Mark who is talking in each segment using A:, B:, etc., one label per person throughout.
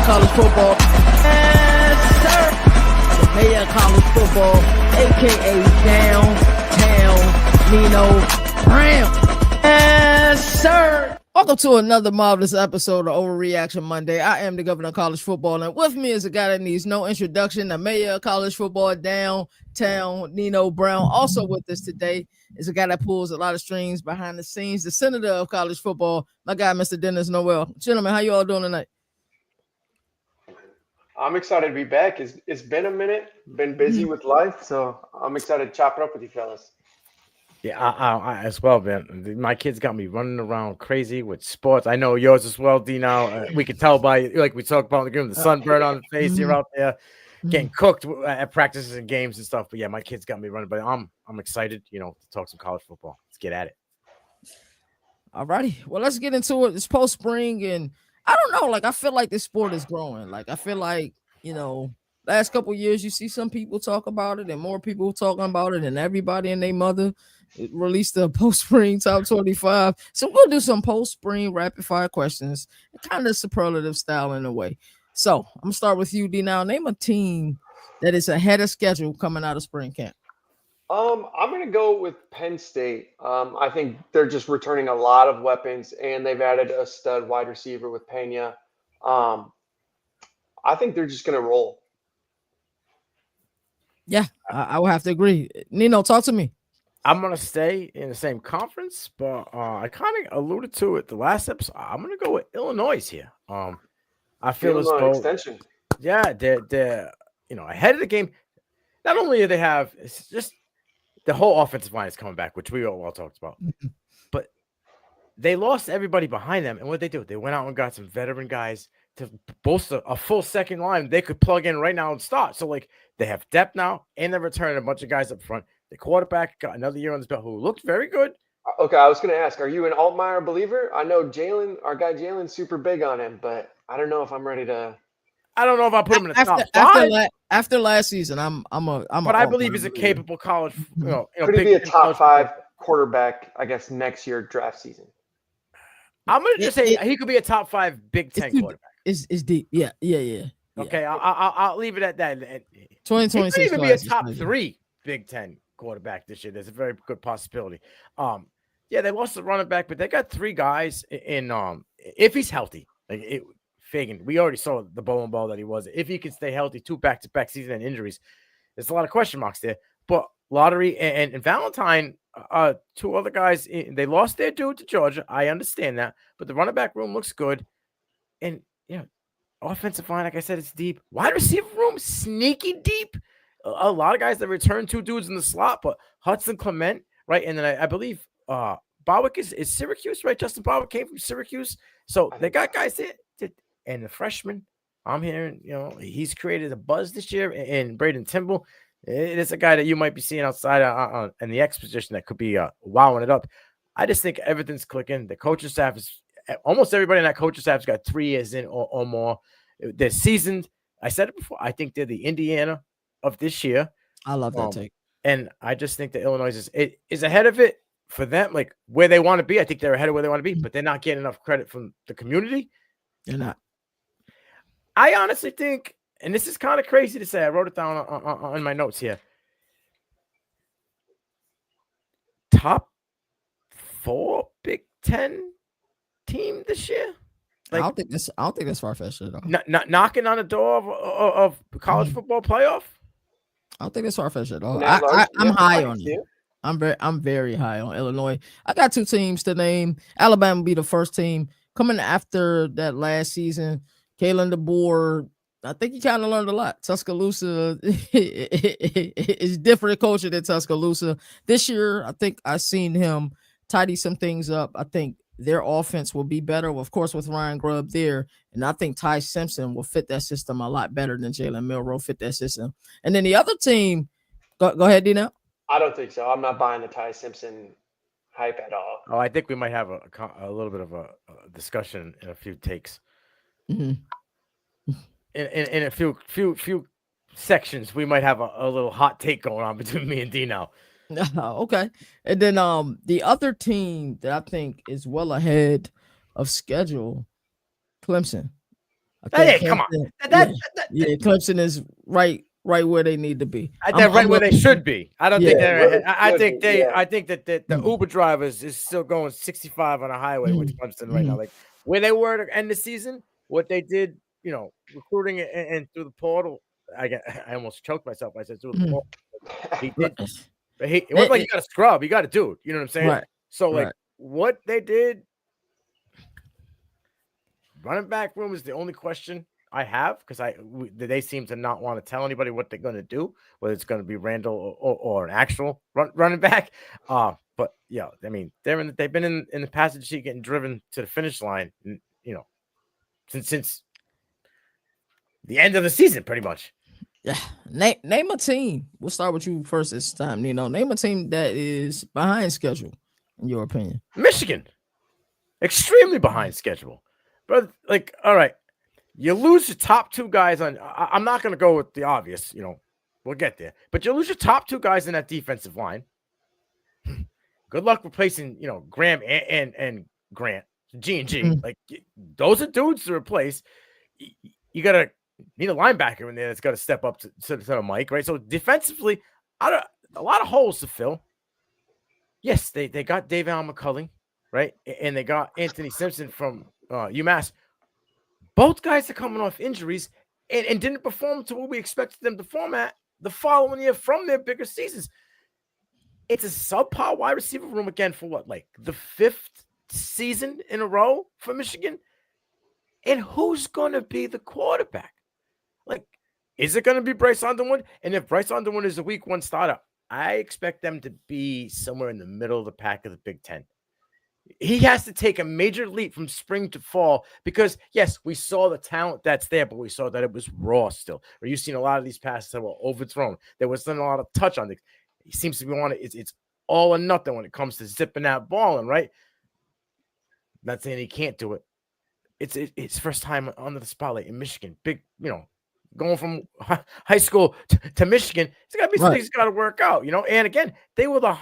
A: college football. Yes, sir. The mayor of college football, a.k.a. Downtown Nino Brown. Yes, sir. Welcome to another marvelous episode of Overreaction Monday. I am the governor of college football, and with me is a guy that needs no introduction, the mayor of college football, Downtown Nino Brown. Also with us today is a guy that pulls a lot of strings behind the scenes, the senator of college football, my guy, Mr. Dennis Noel. Gentlemen, how you all doing tonight?
B: I'm excited to be back. It's been a minute, been busy with life, so I'm excited to chop it up with you fellas.
C: Yeah, I as well, man. My kids got me running around crazy with sports. I know yours as well, D. Now we can tell by, like we talked about in the game, the sunburn on the face. You're out there getting cooked at practices and games and stuff. But yeah, my kids got me running. But I'm excited, to talk some college football. Let's get at it.
A: All righty. Well, let's get into it. It's post spring, and I don't know. Like, I feel like this sport is growing. Like, I feel like last couple of years, you see some people talk about it, and more people talking about it, and everybody and their mother released the post-spring top 25. So we'll do some post-spring rapid-fire questions, kind of superlative style in a way. So I'm going to start with you, D. Now, name a team that is ahead of schedule coming out of spring camp.
B: I'm going to go with Penn State. I think they're just returning a lot of weapons, and they've added a stud wide receiver with Pena. I think they're just going to roll.
A: Yeah, I will have to agree. Nino, talk to me.
C: I'm going to stay in the same conference, but I kind of alluded to it the last episode. I'm going to go with Illinois here. I feel as though
B: extension.
C: Yeah, they're ahead of the game. Not only do they have, it's just the whole offensive line is coming back, which we all talked about, but they lost everybody behind them. And what they do, they went out and got some veteran guys to bolster a full second line they could plug in right now and start. So, like, they have depth now, and they're returning a bunch of guys up front. The quarterback got another year on his belt who looked very good.
B: Okay, I was going to ask, are you an Altmaier believer? I know our guy Jalen's super big on him, but I don't know if I'm ready to.
C: I don't know if I put him in the top five.
A: After last season, I'm
C: but I believe he's a capable college.
B: Could he be a top 5 quarterback, I guess, next year draft season?
C: I'm going to just say he could be a top 5 Big Ten quarterback.
A: It's deep. Yeah.
C: Okay, I'll leave it at that.
A: 2026
C: he could even be a top 3 Big Ten quarterback this year. There's a very good possibility. Yeah, they lost the running back, but they got 3 guys in. If he's healthy, like Fagan, we already saw the bowling ball that he was. If he can stay healthy, 2 back-to-back season and injuries, there's a lot of question marks there. But Lottery and Valentine, 2 other guys, they lost their dude to Georgia. I understand that, but the running back room looks good, and offensive line, like I said, it's deep. Wide receiver room, sneaky deep. A lot of guys that return 2 dudes in the slot, but Hudson Clement, right? And then I believe Barwick is Syracuse, right? Justin Barwick came from Syracuse. So they got guys there. And the freshman, I'm hearing, he's created a buzz this year. And Braden Timble, it is a guy that you might be seeing outside in the X position that could be wowing it up. I just think everything's clicking. The coaching staff is almost everybody in that coaching staff has got 3 years in or more. They're seasoned. I said it before. I think they're the Indiana of this year.
A: I love that take.
C: And I just think that Illinois is ahead of it for them, like where they want to be. I think they're ahead of where they want to be, but they're not getting enough credit from the community.
A: They're not.
C: I honestly think, and this is kind of crazy to say, I wrote it down on my notes here. Top 4 Big Ten team this year.
A: Like, I don't think that's far-fetched at all.
C: Not knocking on the door of college football playoff.
A: I don't think that's far-fetched at all. I'm high on it. I'm very high on Illinois. I got 2 teams to name. Alabama will be the first team coming after that last season. Kalen DeBoer, I think he kind of learned a lot. Tuscaloosa is different culture than Tuscaloosa. This year, I think I've seen him tidy some things up. I think their offense will be better, of course, with Ryan Grubb there. And I think Ty Simpson will fit that system a lot better than Jalen Milroe fit that system. And then the other team, go ahead, Dino.
B: I don't think so. I'm not buying the Ty Simpson hype at all.
C: Oh, I think we might have a little bit of a discussion in a few takes.
A: Mm-hmm.
C: In a few sections, we might have a little hot take going on between me and Dino.
A: Okay. And then the other team that I think is well ahead of schedule, Clemson. I think
C: Hey, come on.
A: Clemson is right where they need to be.
C: They're right where they should be. I don't think they're. I think that the Uber drivers is still going 65 on a highway with Clemson right now. Like where they were to end the season, what they did, recruiting and through the portal. I almost choked myself. I said through the portal. He did. It wasn't like you got to scrub. You got to do it. You know what I'm saying?
A: Right.
C: So like what they did. Running back room is the only question I have because they seem to not want to tell anybody what they're going to do, whether it's going to be Randall or an actual running back. But yeah, I mean, they've been in the passage sheet getting driven to the finish line, since the end of the season, pretty much.
A: Yeah, name a team. We'll start with you first this time, Nino. Name a team that is behind schedule, in your opinion.
C: Michigan, extremely behind schedule. But like, all right, you lose your top two guys on. I'm not going to go with the obvious. We'll get there. But you lose your top two guys in that defensive line. Good luck replacing, Graham and Grant, G&G. Like those are dudes to replace. You need a linebacker in there that's got to step up to the mic, right? So defensively, a lot of holes to fill. Yes, they got Davion McCulley, right, and they got Anthony Simpson from UMass. Both guys are coming off injuries and didn't perform to what we expected them to perform at the following year from their bigger seasons. It's a subpar wide receiver room again for what, like the 5th season in a row for Michigan? And who's going to be the quarterback? Like, is it going to be Bryce Underwood? And if Bryce Underwood is a week 1 starter, I expect them to be somewhere in the middle of the pack of the Big Ten. He has to take a major leap from spring to fall because, yes, we saw the talent that's there, but we saw that it was raw still. Or you've seen a lot of these passes that were overthrown. There wasn't a lot of touch on it. He seems to be on it. It's all or nothing when it comes to zipping that ball in, right? Not saying he can't do it. It's first time under the spotlight in Michigan. Big, going from high school to Michigan, it's got to be something he's got to work out, And again, they were the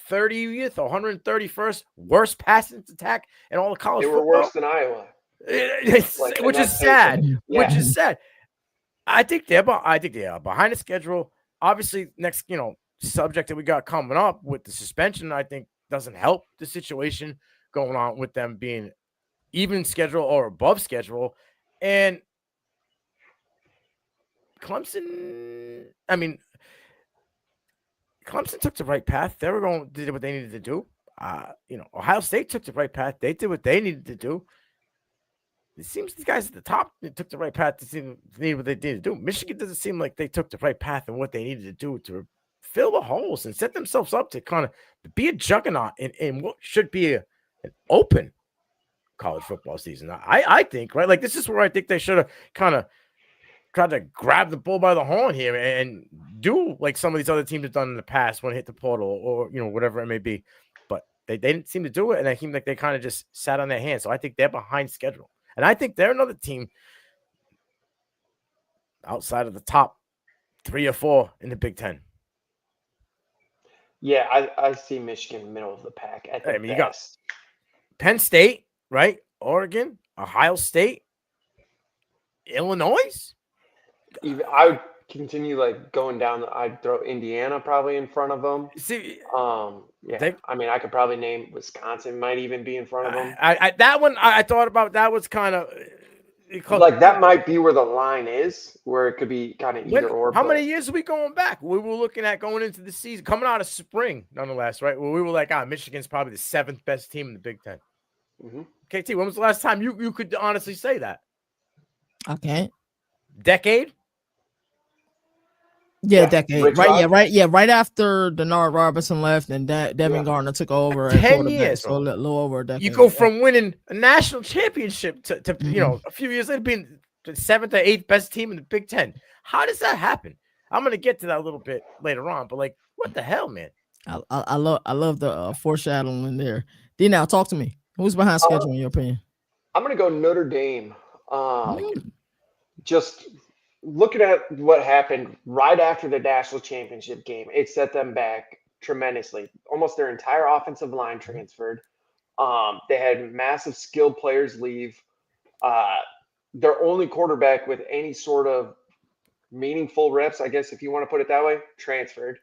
C: 30th or 131st worst passing attack in all of college football.
B: They were worse than Iowa,
C: which is sad. Yeah. Which is sad. I think they're behind the schedule. Obviously, next subject that we got coming up with the suspension, I think doesn't help the situation going on with them being even schedule or above schedule, and Clemson took the right path. They did what they needed to do. Ohio State took the right path. They did what they needed to do. It seems these guys at the top took the right path to need what they needed to do. Michigan doesn't seem like they took the right path and what they needed to do to fill the holes and set themselves up to kind of be a juggernaut in what should be an open college football season. I think, right? Like, this is where I think they should have kind of tried to grab the bull by the horn here and do like some of these other teams have done in the past when it hit the portal or whatever it may be. But they didn't seem to do it, and I seem like they kind of just sat on their hands. So I think they're behind schedule. And I think they're another team outside of the top 3 or 4 in the Big Ten.
B: Yeah, I see Michigan middle of the pack at the best.
C: You got Penn State, right? Oregon, Ohio State, Illinois.
B: I would continue going down. I'd throw Indiana probably in front of them.
C: See,
B: I could probably name Wisconsin might even be in front of them.
C: That one I thought about. That was kind of
B: that might be where the line is, where it could be kind of either or.
C: How many years are we going back? We were looking at going into the season, coming out of spring, nonetheless, right? Where we were like, Michigan's probably the 7th best team in the Big Ten.
B: Mm-hmm.
C: KT, when was the last time you could honestly say that?
A: I can't.
C: Decade?
A: Yeah, decade. Right after Denard Robinson left and Devin Gardner took over.
C: 10 years.
A: So a little over a decade.
C: You go from winning a national championship to a few years later being the 7th or 8th best team in the Big Ten. How does that happen? I'm going to get to that a little bit later on, but what the hell, man?
A: I love the foreshadowing there. Now talk to me. Who's behind schedule in your opinion?
B: I'm going to go Notre Dame. Just looking at what happened right after the national championship game, it set them back tremendously. Almost their entire offensive line transferred. They had massive skilled players leave. their only quarterback with any sort of meaningful reps, I guess if you want to put it that way, transferred.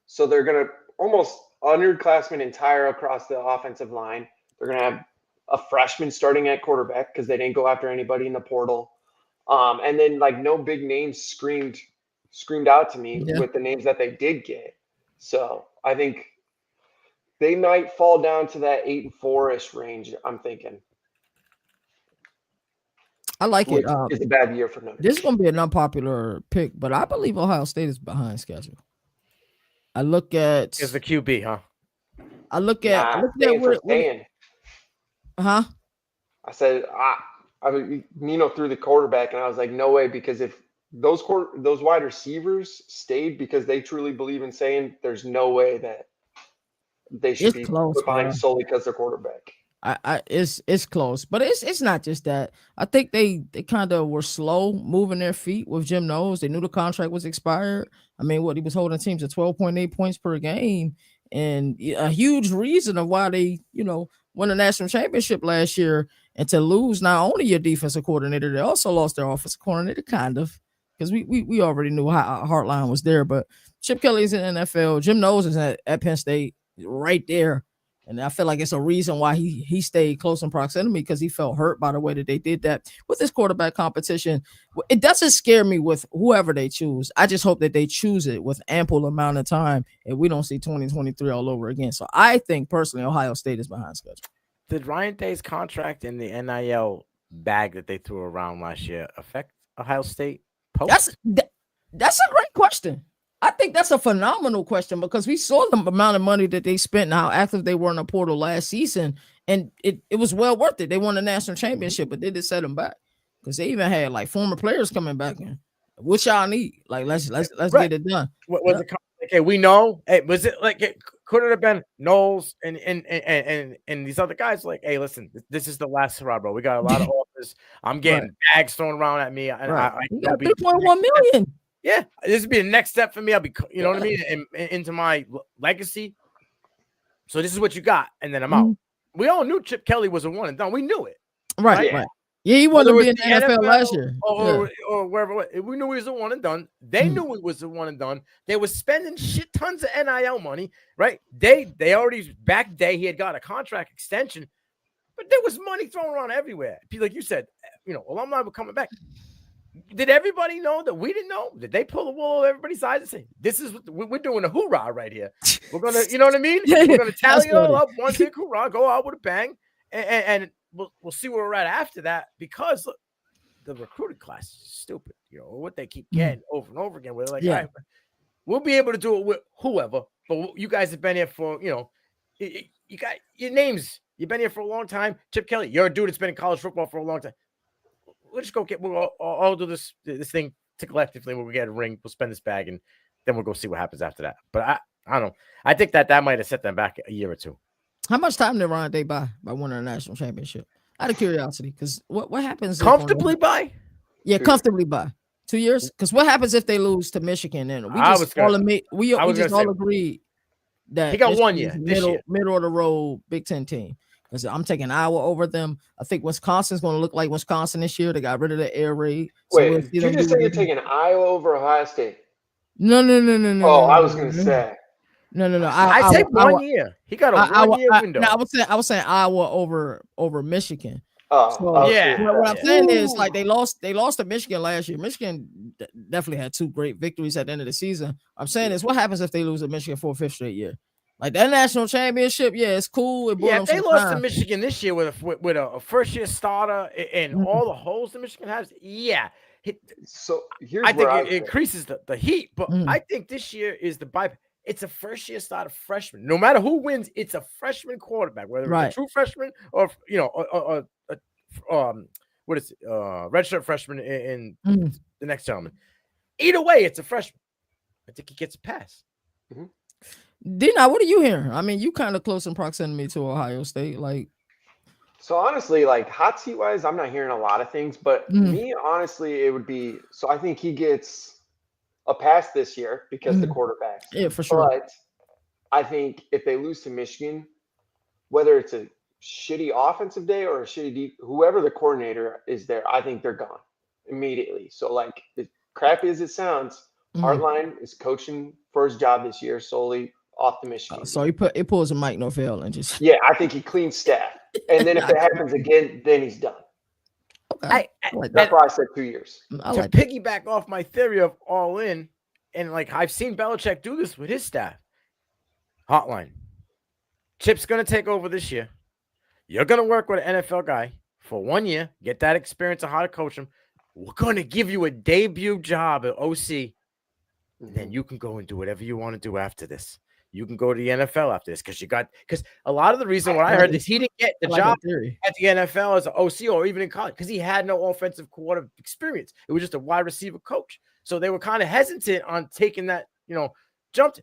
B: So they're going to almost underclassmen entire across the offensive line. They're going to have a freshman starting at quarterback because they didn't go after anybody in the portal. And then like no big names screamed out to me with the names that they did get. So I think they might fall down to that 8-4-ish range. I'm thinking.
A: I like it.
B: It's a bad year for them.
A: This is going to be an unpopular pick, but I believe Ohio State is behind schedule. I look at
C: is the QB, huh?
A: I look at huh?
B: I said Nino threw the quarterback, and I was like, no way, because if those wide receivers stayed because they truly believe in saying, there's no way that they should be put behind solely because they're quarterback.
A: It's close, but it's not just that. I think they kind of were slow moving their feet with Jim Knowles. They knew the contract was expired. I mean, he was holding teams at 12.8 points per game, and a huge reason of why they, won the national championship last year. And to lose not only your defensive coordinator, they also lost their offensive coordinator, kind of, because we already knew how Hartline was there. But Chip Kelly's in the NFL. Jim Knowles is at Penn State, right there. And I feel like it's a reason why he stayed close in proximity, because he felt hurt by the way that they did that with this quarterback competition. It doesn't scare me with whoever they choose. I just hope that they choose it with ample amount of time and we don't see 2023 all over again. So I think personally Ohio State is behind schedule.
C: Did Ryan Day's contract in the NIL bag that they threw around last year affect Ohio State post?
A: That's a great question. I think that's a phenomenal question, because we saw the amount of money that they spent and how active they were in the portal last season, and it was well worth it. They won the national championship, but they did set them back because they even had like former players coming back in. What y'all need? Like let's get it done.
C: Was it okay? We know. Hey, was it like could it have been Knowles and these other guys? Like, hey, listen, this is the last hurrah, bro. We got a lot of offers. I'm getting bags thrown around at me. I
A: got 3.1 million.
C: Yeah, this would be the next step for me. I'll be, you know what I mean, into my legacy. So this is what you got, and then I'm out. We all knew Chip Kelly was a one and done. We knew it.
A: Right. Yeah, he wanted to be in the NFL last year.
C: Or wherever. We knew he was a one and done. They knew he was a one and done. They were spending shit tons of NIL money, right? They already, back day, he had got a contract extension, but there was money thrown around everywhere. Like you said, alumni were coming back. Did everybody know that we didn't know? Did they pull the wool over everybody's eyes and say, this is what we're doing, a hoorah right here? We're going to, you know what I mean? We're going to tally it all up, one big hoorah, go out with a bang, and we'll see where we're at after that, because look, the recruiting class is stupid. What they keep getting over and over again. We're like, all right, we'll be able to do it with whoever, but you guys have been here for, you got your names. You've been here for a long time. Chip Kelly, you're a dude that's been in college football for a long time. We'll just go we'll all do this thing collectively. We'll get a ring. We'll spend this bag, and then we'll go see what happens after that. But I don't know. I think that might have set them back a year or two.
A: How much time did Ryan Day buy by winning a national championship? Out of curiosity, because what happens?
C: Comfortably buy?
A: Yeah, comfortably buy. 2 years? Because what happens if they lose to Michigan? And we just all agreed that
C: he got 1 year.
A: Middle of the road Big Ten team. I'm taking Iowa over them. I think Wisconsin's going to look like Wisconsin this year. They got rid of the air raid.
B: Wait, did you just say you're taking Iowa over Ohio State?
A: No.
B: Oh, I was going to say.
A: No.
C: I take 1 year. He got a 1 year window.
A: No, I was saying Iowa over Michigan.
B: Yeah.
A: What I'm saying is, like, they lost to Michigan last year. Michigan definitely had two great victories at the end of the season. I'm saying is, what happens if they lose to Michigan for a fifth straight year? Like that national championship, it's cool.
C: If they lost to Michigan this year with a first year starter and all the holes that Michigan has,
B: So
C: I think it increases the heat. But I think this year is the bypass. It's a first year starter freshman. No matter who wins, it's a freshman quarterback, whether it's a true freshman or redshirt freshman in the next gentleman. Either way, it's a freshman. I think he gets a pass.
B: Mm-hmm.
A: Dina, what are you hearing? I mean, you kind of close in proximity to Ohio State, like.
B: So honestly, like hot seat wise, I'm not hearing a lot of things, but me, honestly, it would be. So I think he gets a pass this year because the quarterbacks.
A: Yeah, for sure.
B: But I think if they lose to Michigan, whether it's a shitty offensive day or a shitty whoever the coordinator is there, I think they're gone immediately. So like as crappy as it sounds, Hartline is coaching for his job this year solely off the Michigan.
A: So he pulls a Mike Norvell and just
B: I think he cleans staff. And then if it happens again, then he's done.
A: Okay.
B: That's why I said 2 years.
C: To piggyback off my theory of all in, and like I've seen Belichick do this with his staff. Hotline. Chip's going to take over this year. You're going to work with an NFL guy for 1 year, get that experience of how to coach him. We're going to give you a debut job at OC. And then you can go and do whatever you want to do after this. You can go to the NFL after this because a lot of the reason what I heard is he didn't get the job at the NFL as an OC or even in college because he had no offensive coordinator experience. It was just a wide receiver coach. So they were kind of hesitant on taking that, jump.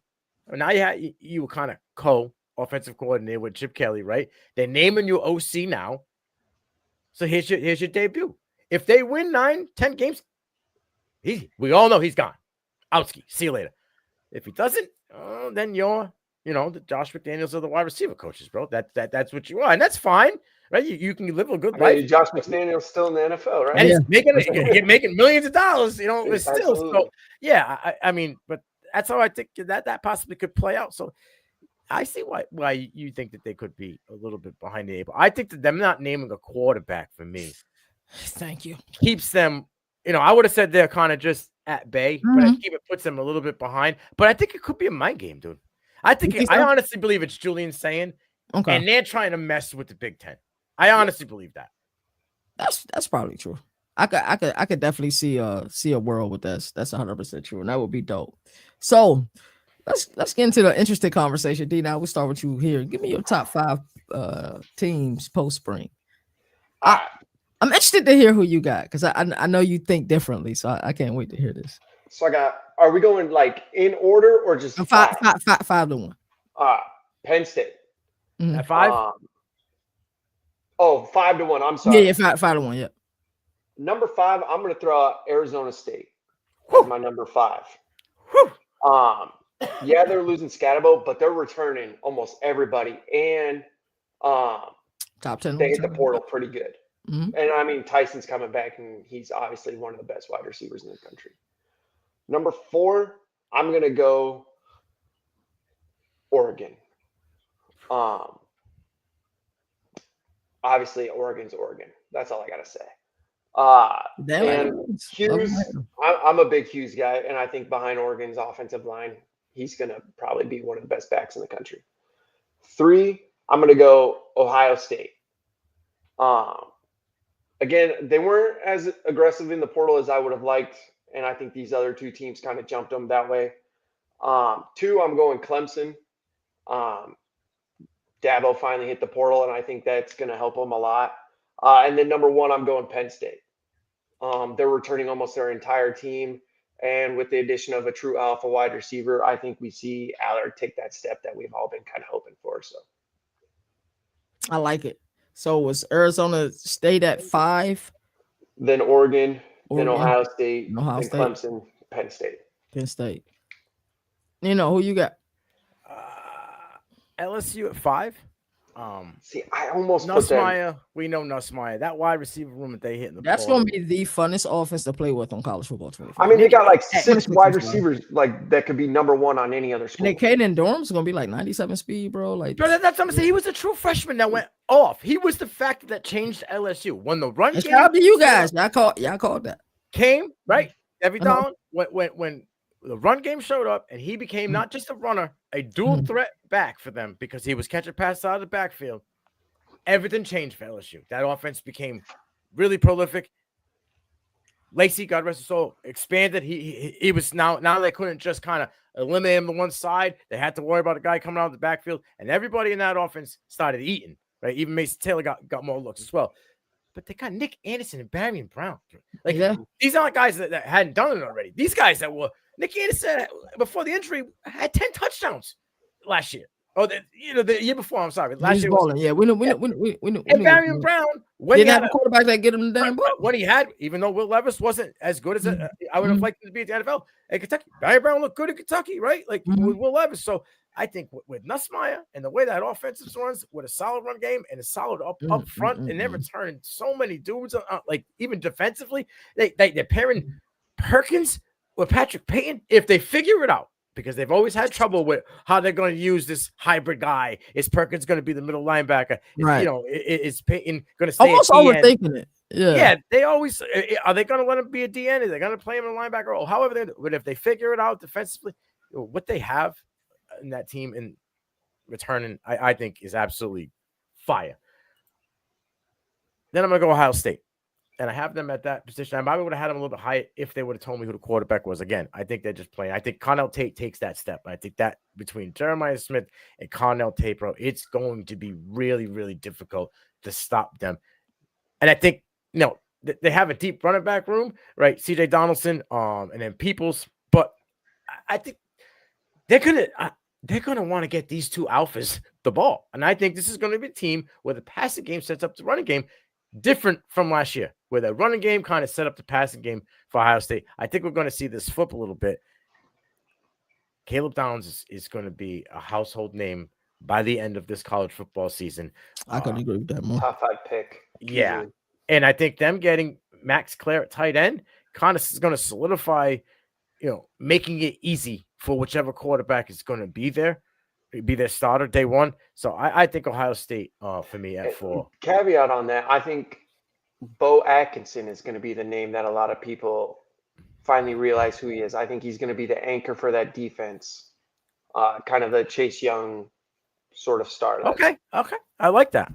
C: Now you were kind of co-offensive coordinator with Chip Kelly, right? They're naming you OC now. So here's your debut. If they win 9-10 games, we all know he's gone. Outski, see you later. If he doesn't, then you're, the Josh McDaniels of the wide receiver coaches, bro. That's what you are, and that's fine, right? You can live a good life.
B: Josh McDaniels still in the NFL, right?
C: And he's making millions of dollars, still. So yeah, I mean, but that's how I think that possibly could play out. So I see why you think that they could be a little bit behind the eight ball. I think that them not naming a quarterback for me,
A: thank you,
C: keeps them. I would have said they're kind of just at bay, but I think it puts them a little bit behind. But I think it could be a mind game, dude. I honestly believe it's Julian saying, and they're trying to mess with the Big Ten. I honestly believe that.
A: That's probably true. I could definitely see a world with this. That's 100% true, and that would be dope. So let's get into the interesting conversation. D, now we'll start with you here. Give me your top 5 teams post spring. I'm interested to hear who you got because I know you think differently, so I can't wait to hear this.
B: So are we going like in order or just
A: 5 to 1?
B: Penn State.
C: At 5?
B: 5 to 1. I'm sorry.
A: Yeah, 5 to 1. Yeah.
B: Number 5, I'm going to throw out Arizona State as my number 5. They're losing Scatterbo, but they're returning almost everybody, and
A: top 10.
B: They hit the portal pretty good. And I mean, Tyson's coming back, and he's obviously one of the best wide receivers in the country. Number 4, I'm going to go Oregon. Obviously, Oregon's Oregon. That's all I got to say. And Hughes, I'm a big Hughes guy, and I think behind Oregon's offensive line, he's going to probably be one of the best backs in the country. 3, I'm going to go Ohio State. Again, they weren't as aggressive in the portal as I would have liked, and I think these other 2 teams kind of jumped them that way. 2, I'm going Clemson. Dabo finally hit the portal, and I think that's going to help them a lot. And then number 1, I'm going Penn State. They're returning almost their entire team, and with the addition of a true alpha wide receiver, I think we see Allard take that step that we've all been kind of hoping for. So,
A: I like it. So was Arizona State at 5?
B: Then Oregon, then Ohio State, then Clemson, Penn State.
A: Who you got?
C: LSU at 5.
B: See, I almost
C: Nussmeier. We know Nussmeier. That wide receiver room that they hit in the
A: That's going to be the funnest offense to play with on college football.
B: I mean, they got like 6 wide receivers like that could be number 1 on any other school.
A: And Caden Dorm's going to be like 97 speed, bro. Like,
C: bro, that's what I'm saying. He was a true freshman that went off. He was the factor that changed LSU when the run game.
A: Shout out to you guys. Y'all called that.
C: Came right every down when the run game showed up, and he became not just a runner, a dual threat back for them because he was catching passes out of the backfield. Everything changed for LSU. That offense became really prolific. Lacey, God rest his soul, expanded. He was now they couldn't just kind of eliminate him to one side. They had to worry about a guy coming out of the backfield, and everybody in that offense started eating. Right, even Mason Taylor got more looks as well. But they got Nick Anderson and Barry Brown. These aren't guys that hadn't done it already. These guys that were Nick Anderson before the injury had 10 touchdowns last year. The year before. I'm sorry, last year.
A: We know.
C: And Barry Brown, when
A: didn't have a quarterback that get him the damn ball.
C: When he had, even though Will Levis wasn't as good as I would have liked him to be at the NFL at Kentucky, Barry Brown looked good at Kentucky, right? Like with Will Levis. So I think with Nussmeier and the way that offense runs, with a solid run game and a solid up front, and they're returning so many dudes, like even defensively, they're pairing Perkins with Patrick Payton. If they figure it out, because they've always had trouble with how they're going to use this hybrid guy. Is Perkins going to be the middle linebacker?
A: Right.
C: Is Payton going to stay
A: almost overthinking it?
C: Yeah, they always are. They going to let him be a DN? Are they going to play him in a linebacker role? However, but if they figure it out defensively, what they have in that team and returning, I think is absolutely fire. Then I'm going to go Ohio State. And I have them at that position. I probably would have had them a little bit higher if they would have told me who the quarterback was. Again, I think they're just playing. I think Connell Tate takes that step. I think that between Jeremiah Smith and Connell Tate, bro, it's going to be really, really difficult to stop them. And I think, they have a deep running back room, right? CJ Donaldson, and then Peoples. But I think they're gonna want to get these two alphas the ball. And I think this is going to be a team where the passing game sets up the running game. Different from last year, where the running game kind of set up the passing game for Ohio State. I think we're going to see this flip a little bit. Caleb Downs is going to be a household name by the end of this college football season.
A: I couldn't agree with that more.
B: Top 5 pick.
C: Yeah. And I think them getting Max Clare at tight end kind of is going to solidify, making it easy for whichever quarterback is going to be there. Be their starter day one. So I think Ohio State for me at 4.
B: Caveat on that, I think Bo Atkinson is going to be the name that a lot of people finally realize who he is. I think he's going to be the anchor for that defense, kind of the Chase Young sort of start.
C: Okay. I like that.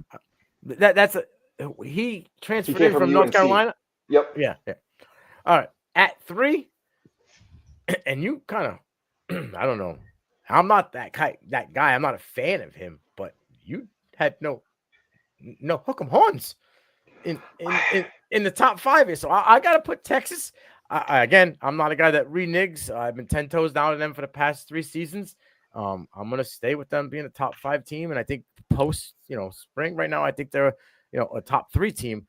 C: He transferred in from North Carolina.
B: Yep.
C: Yeah. All right. At 3, and you kind of, I don't know. I'm not that guy. I'm not a fan of him, but you had no hook 'em horns in the top 5 here. So I got to put Texas. Again, I'm not a guy that reneges. I've been 10 toes down on them for the past 3 seasons. I'm going to stay with them being a top 5 team. And I think post, spring right now, I think they're, a top 3 team.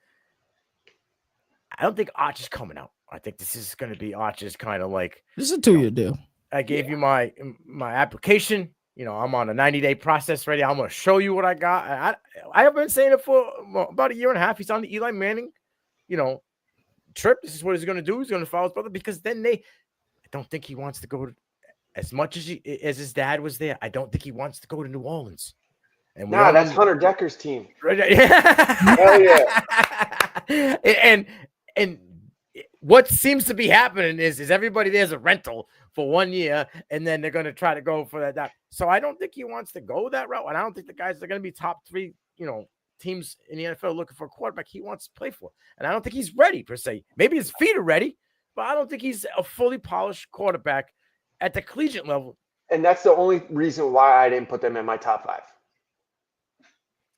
C: I don't think Arch is coming out. I think this is going to be Arch's kind of like.
A: This is a 2-year deal.
C: I gave you my application. I'm on a 90-day process ready. I'm going to show you what I got. I have been saying it for about a year and a half. He's on the Eli Manning, trip. This is what he's going to do. He's going to follow his brother because then I don't think he wants to go as much as his dad was there. I don't think he wants to go to New Orleans. And
B: that's Hunter Decker's team.
C: Right?
B: Hell yeah.
C: And what seems to be happening is everybody there's a rental for 1 year, and then they're going to try to go for that. So I don't think he wants to go that route, and I don't think the guys are going to be top 3, teams in the NFL looking for a quarterback he wants to play for. And I don't think he's ready per se. Maybe his feet are ready, but I don't think he's a fully polished quarterback at the collegiate level.
B: And that's the only reason why I didn't put them in my top 5.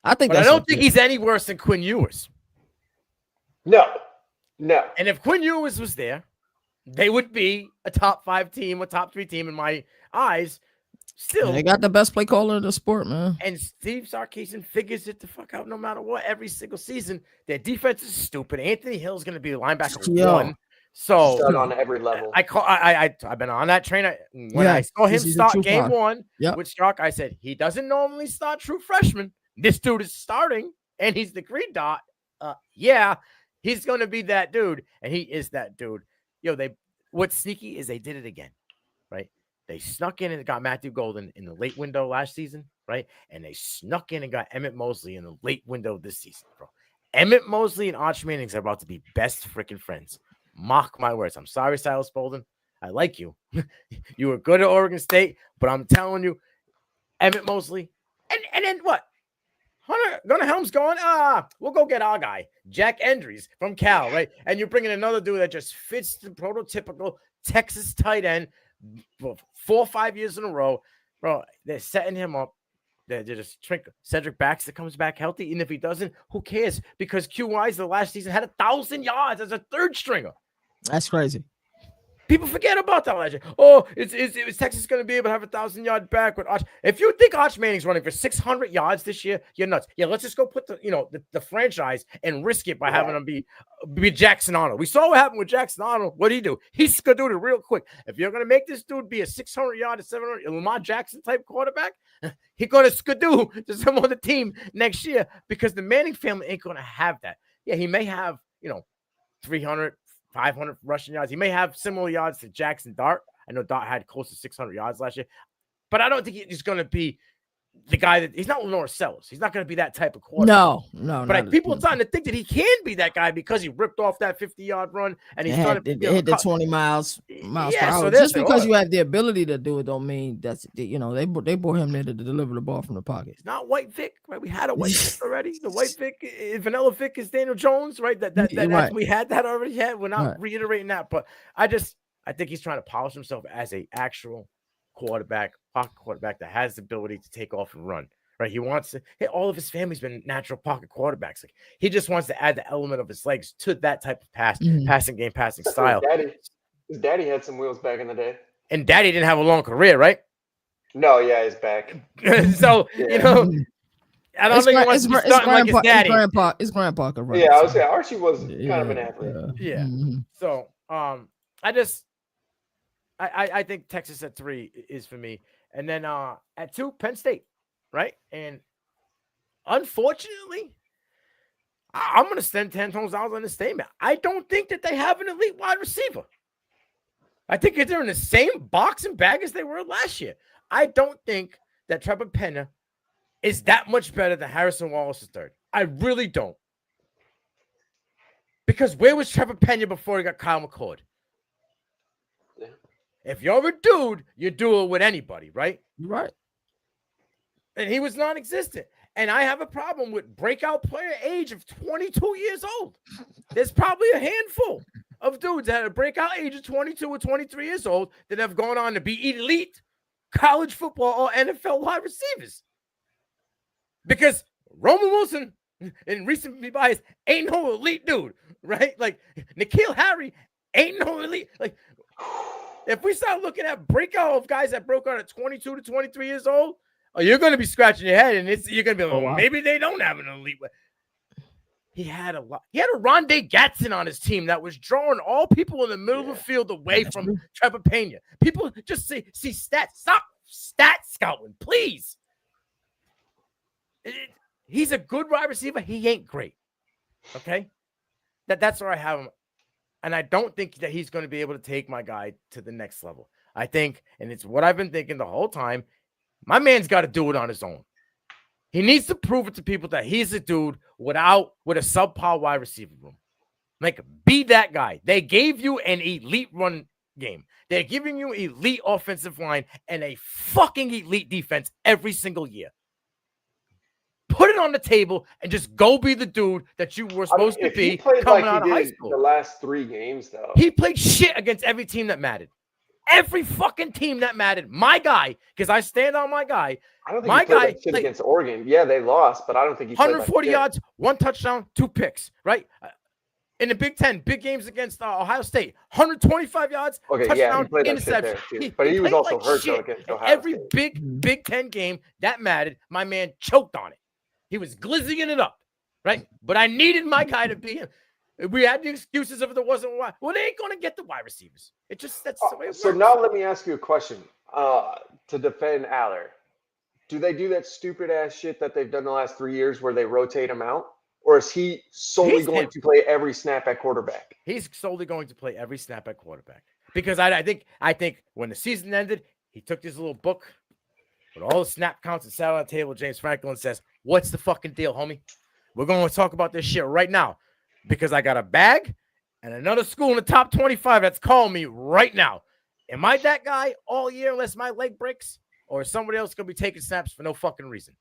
A: I think
C: he's any worse than Quinn Ewers.
B: No.
C: And if Quinn Ewers was there, they would be a top 5 team, a top 3 team in my eyes. Still,
A: they got the best play caller in the sport, man.
C: And Steve Sarkisian figures it the fuck out no matter what. Every single season, their defense is stupid. Anthony Hill's going to be the linebacker 1. So
B: on every level.
C: I've been on that train. I saw him start game 1 with Stark, I said he doesn't normally start true freshman. This dude is starting, and he's the green dot. He's going to be that dude, and he is that dude. What's sneaky is they did it again, right? They snuck in and got Matthew Golden in the late window last season, right? And they snuck in and got Emmett Mosley in the late window this season, bro. Emmett Mosley and Arch Manning are about to be best freaking friends. Mark my words. I'm sorry, Silas Bolden. I like you. You were good at Oregon State, but I'm telling you, Emmett Mosley, and then what? Gunnar Helm's going, we'll go get our guy, Jack Endries from Cal, right? And you're bringing another dude that just fits the prototypical Texas tight end for 4 or 5 years in a row. Bro, they're setting him up. They're just Cedric Baxter comes back healthy. And if he doesn't, who cares? Because Q Wise the last season had 1,000 yards as a third stringer.
A: That's crazy.
C: People forget about that last year. Oh, is Texas going to be able to have 1,000-yard back with Arch? If you think Arch Manning's running for 600 yards this year, you're nuts. Yeah, let's just go put the franchise and risk it by having him be Jackson Arnold. We saw what happened with Jackson Arnold. What did he do? He skadooed it real quick. If you're going to make this dude be a 600-yard to 700 Lamar Jackson type quarterback, he's going to skadoo to some other team next year because the Manning family ain't going to have that. Yeah, he may have 300. 500 rushing yards. He may have similar yards to Jackson Dart. I know Dart had close to 600 yards last year, but I don't think he's going to be the guy that he's not Lenore Sellers. He's not going to be that type of quarterback.
A: No.
C: But people are starting to think that he can be that guy because he ripped off that 50-yard run and he's
A: hit the 20 miles per hour.
C: So
A: just because you have the ability to do it, don't mean that's they brought him there to deliver the ball from the pocket.
C: It's not White Vic, right? We had a White Vic already. The White Vic, Vanilla Vic is Daniel Jones, right? That we had that already. We're not reiterating that, but I think he's trying to polish himself as a actual quarterback, pocket quarterback that has the ability to take off and run, right? He wants to. All of his family's been natural pocket quarterbacks. Like he just wants to add the element of his legs to that type of passing style.
B: His daddy had some wheels back in the day,
C: and Daddy didn't have a long career, right?
B: No, yeah, he's back.
C: So I don't think he wants to be starting like his daddy.
A: His grandpa could run.
B: Yeah, I would say Archie was kind of an athlete.
C: Yeah. So I think Texas at 3 is for me. And then at 2, Penn State, right? And unfortunately, I'm going to stand 10 toes down on this statement. I don't think that they have an elite wide receiver. I think they're in the same box and bag as they were last year. I don't think that Trevor Penna is that much better than Harrison Wallace III. I really don't. Because where was Trevor Penna before he got Kyle McCord?
B: Yeah.
C: If you're a dude, you do it with anybody, right?
A: Right.
C: And he was non-existent. And I have a problem with breakout player age of 22 years old. There's probably a handful of dudes that had a breakout age of 22 or 23 years old that have gone on to be elite college football or NFL wide receivers. Because Roman Wilson, in recent bias, ain't no elite dude, right? Like N'Keal Harry ain't no elite. Like if we start looking at breakout of guys that broke out at 22 to 23 years old, you're going to be scratching your head, and you're going to be like, maybe they don't have an elite. He had a Rondé Gatson on his team that was drawing all people in the middle of the field away from Trevor Pena. People just see stats. Stop stat scouting, please. He's a good wide receiver. He ain't great. Okay? That's where I have him. And I don't think that he's going to be able to take my guy to the next level. I think, and it's what I've been thinking the whole time, my man's got to do it on his own. He needs to prove it to people that he's a dude with a subpar wide receiver room. Like, be that guy. They gave you an elite run game. They're giving you elite offensive line and a fucking elite defense every single year. Put it on the table and just go be the dude that you were supposed to be coming out of high school.
B: The last 3 games, though.
C: He played shit against every team that mattered. Every fucking team that mattered. My guy, because I stand on my guy.
B: I don't think he played that shit against Oregon. Yeah, they lost, but I don't think he played
C: 140 yards, 1 touchdown, 2 picks, right? In the Big Ten, big games against Ohio State, 125 yards, touchdown, interception.
B: But he was also hurt against Ohio
C: Every
B: State.
C: Big Ten game that mattered, my man choked on it. He was glizzying it up, right? But I needed my guy to be him. We had the excuses if there wasn't one. Well, they ain't going to get the wide receivers. That's the way it works.
B: So now let me ask you a question to defend Aller. Do they do that stupid ass shit that they've done the last 3 years where they rotate him out? Or is he solely going to play every snap at quarterback?
C: He's solely going to play every snap at quarterback. Because I think when the season ended, he took this little book with all the snap counts and sat on the table. James Franklin says, "What's the fucking deal, homie? We're going to talk about this shit right now. Because I got a bag and another school in the top 25 that's calling me right now. Am I that guy all year unless my leg breaks? Or is somebody else going to be taking snaps for no fucking reason?"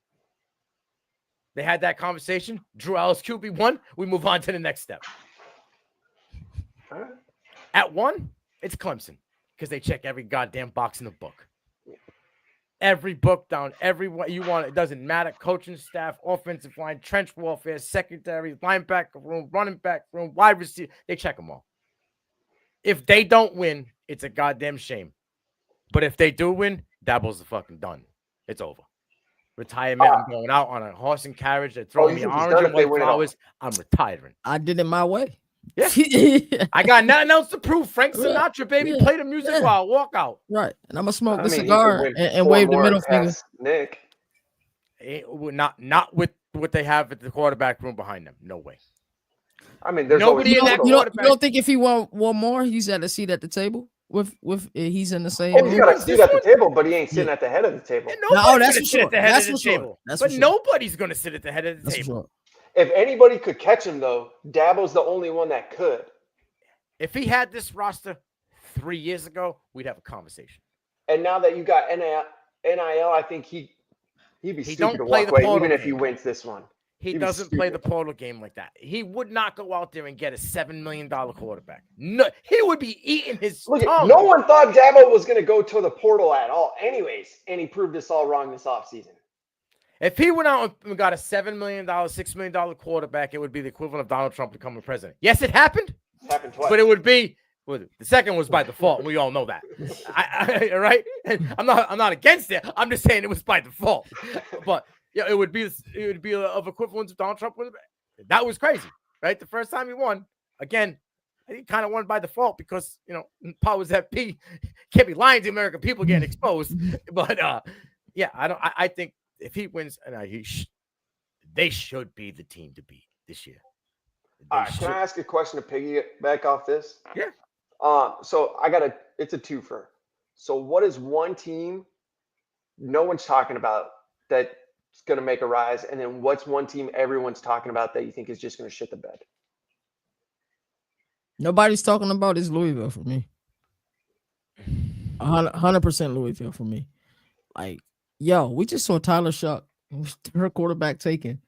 C: They had that conversation. Drew Ellis QB1. We move on to the next step. At 1, it's Clemson because they check every goddamn box in the book. Every book down, every way you want. It doesn't matter. Coaching staff, offensive line, trench warfare, secondary, linebacker room, running back room, wide receiver. They check them all. If they don't win, it's a goddamn shame. But if they do win, Dabo's fucking done. It's over. Retirement. I'm going out on a horse and carriage. They're throwing me orange and white flowers. I'm retiring.
A: I did it my way.
C: Yeah. I got nothing else to prove. Frank Sinatra, baby. Yeah. Play the music while I walk out.
A: Right. And I'm going to smoke the cigar and wave the middle finger.
B: Nick.
C: Not with what they have at the quarterback room behind them. No way.
B: I mean, there's
A: nobody in that. You don't think if he won one more, he's at a seat at the table with he's in the same.
B: Oh, he's got a seat at the table, but he ain't sitting at the head of the table.
C: No, that's for sure. That's for sure. But nobody's going to sit at the head of the table.
B: If anybody could catch him, though, Dabo's the only one that could.
C: If he had this roster 3 years ago, we'd have a conversation.
B: And now that you got NIL, I think he'd be stupid to walk away, even if he wins this one.
C: He doesn't play the portal game like that. He would not go out there and get a $7 million quarterback. No, he would be eating his tongue.
B: No one thought Dabo was going to go to the portal at all anyways, and he proved us all wrong this offseason.
C: If he went out and got a $7 million, $6 million quarterback, it would be the equivalent of Donald Trump becoming president. Yes, it happened.
B: It happened twice.
C: But it would be the second was by default, and we all know that. Right? And I'm not against it. I'm just saying it was by default. But yeah, it would be of equivalence of Donald Trump. That was crazy, right? The first time he won, again, he kind of won by default because powers that be can't be lying to the American people getting exposed. But yeah, I think. If he wins, they should be the team to beat this year.
B: All right, can I ask a question to piggyback off this?
C: Yeah.
B: So it's a twofer. So what is one team no one's talking about that's going to make a rise? And then what's one team everyone's talking about that you think is just going to shit the bed?
A: Nobody's talking about is Louisville for me. 100% Louisville for me. Like, yo, we just saw Tyler Shuck, her quarterback taken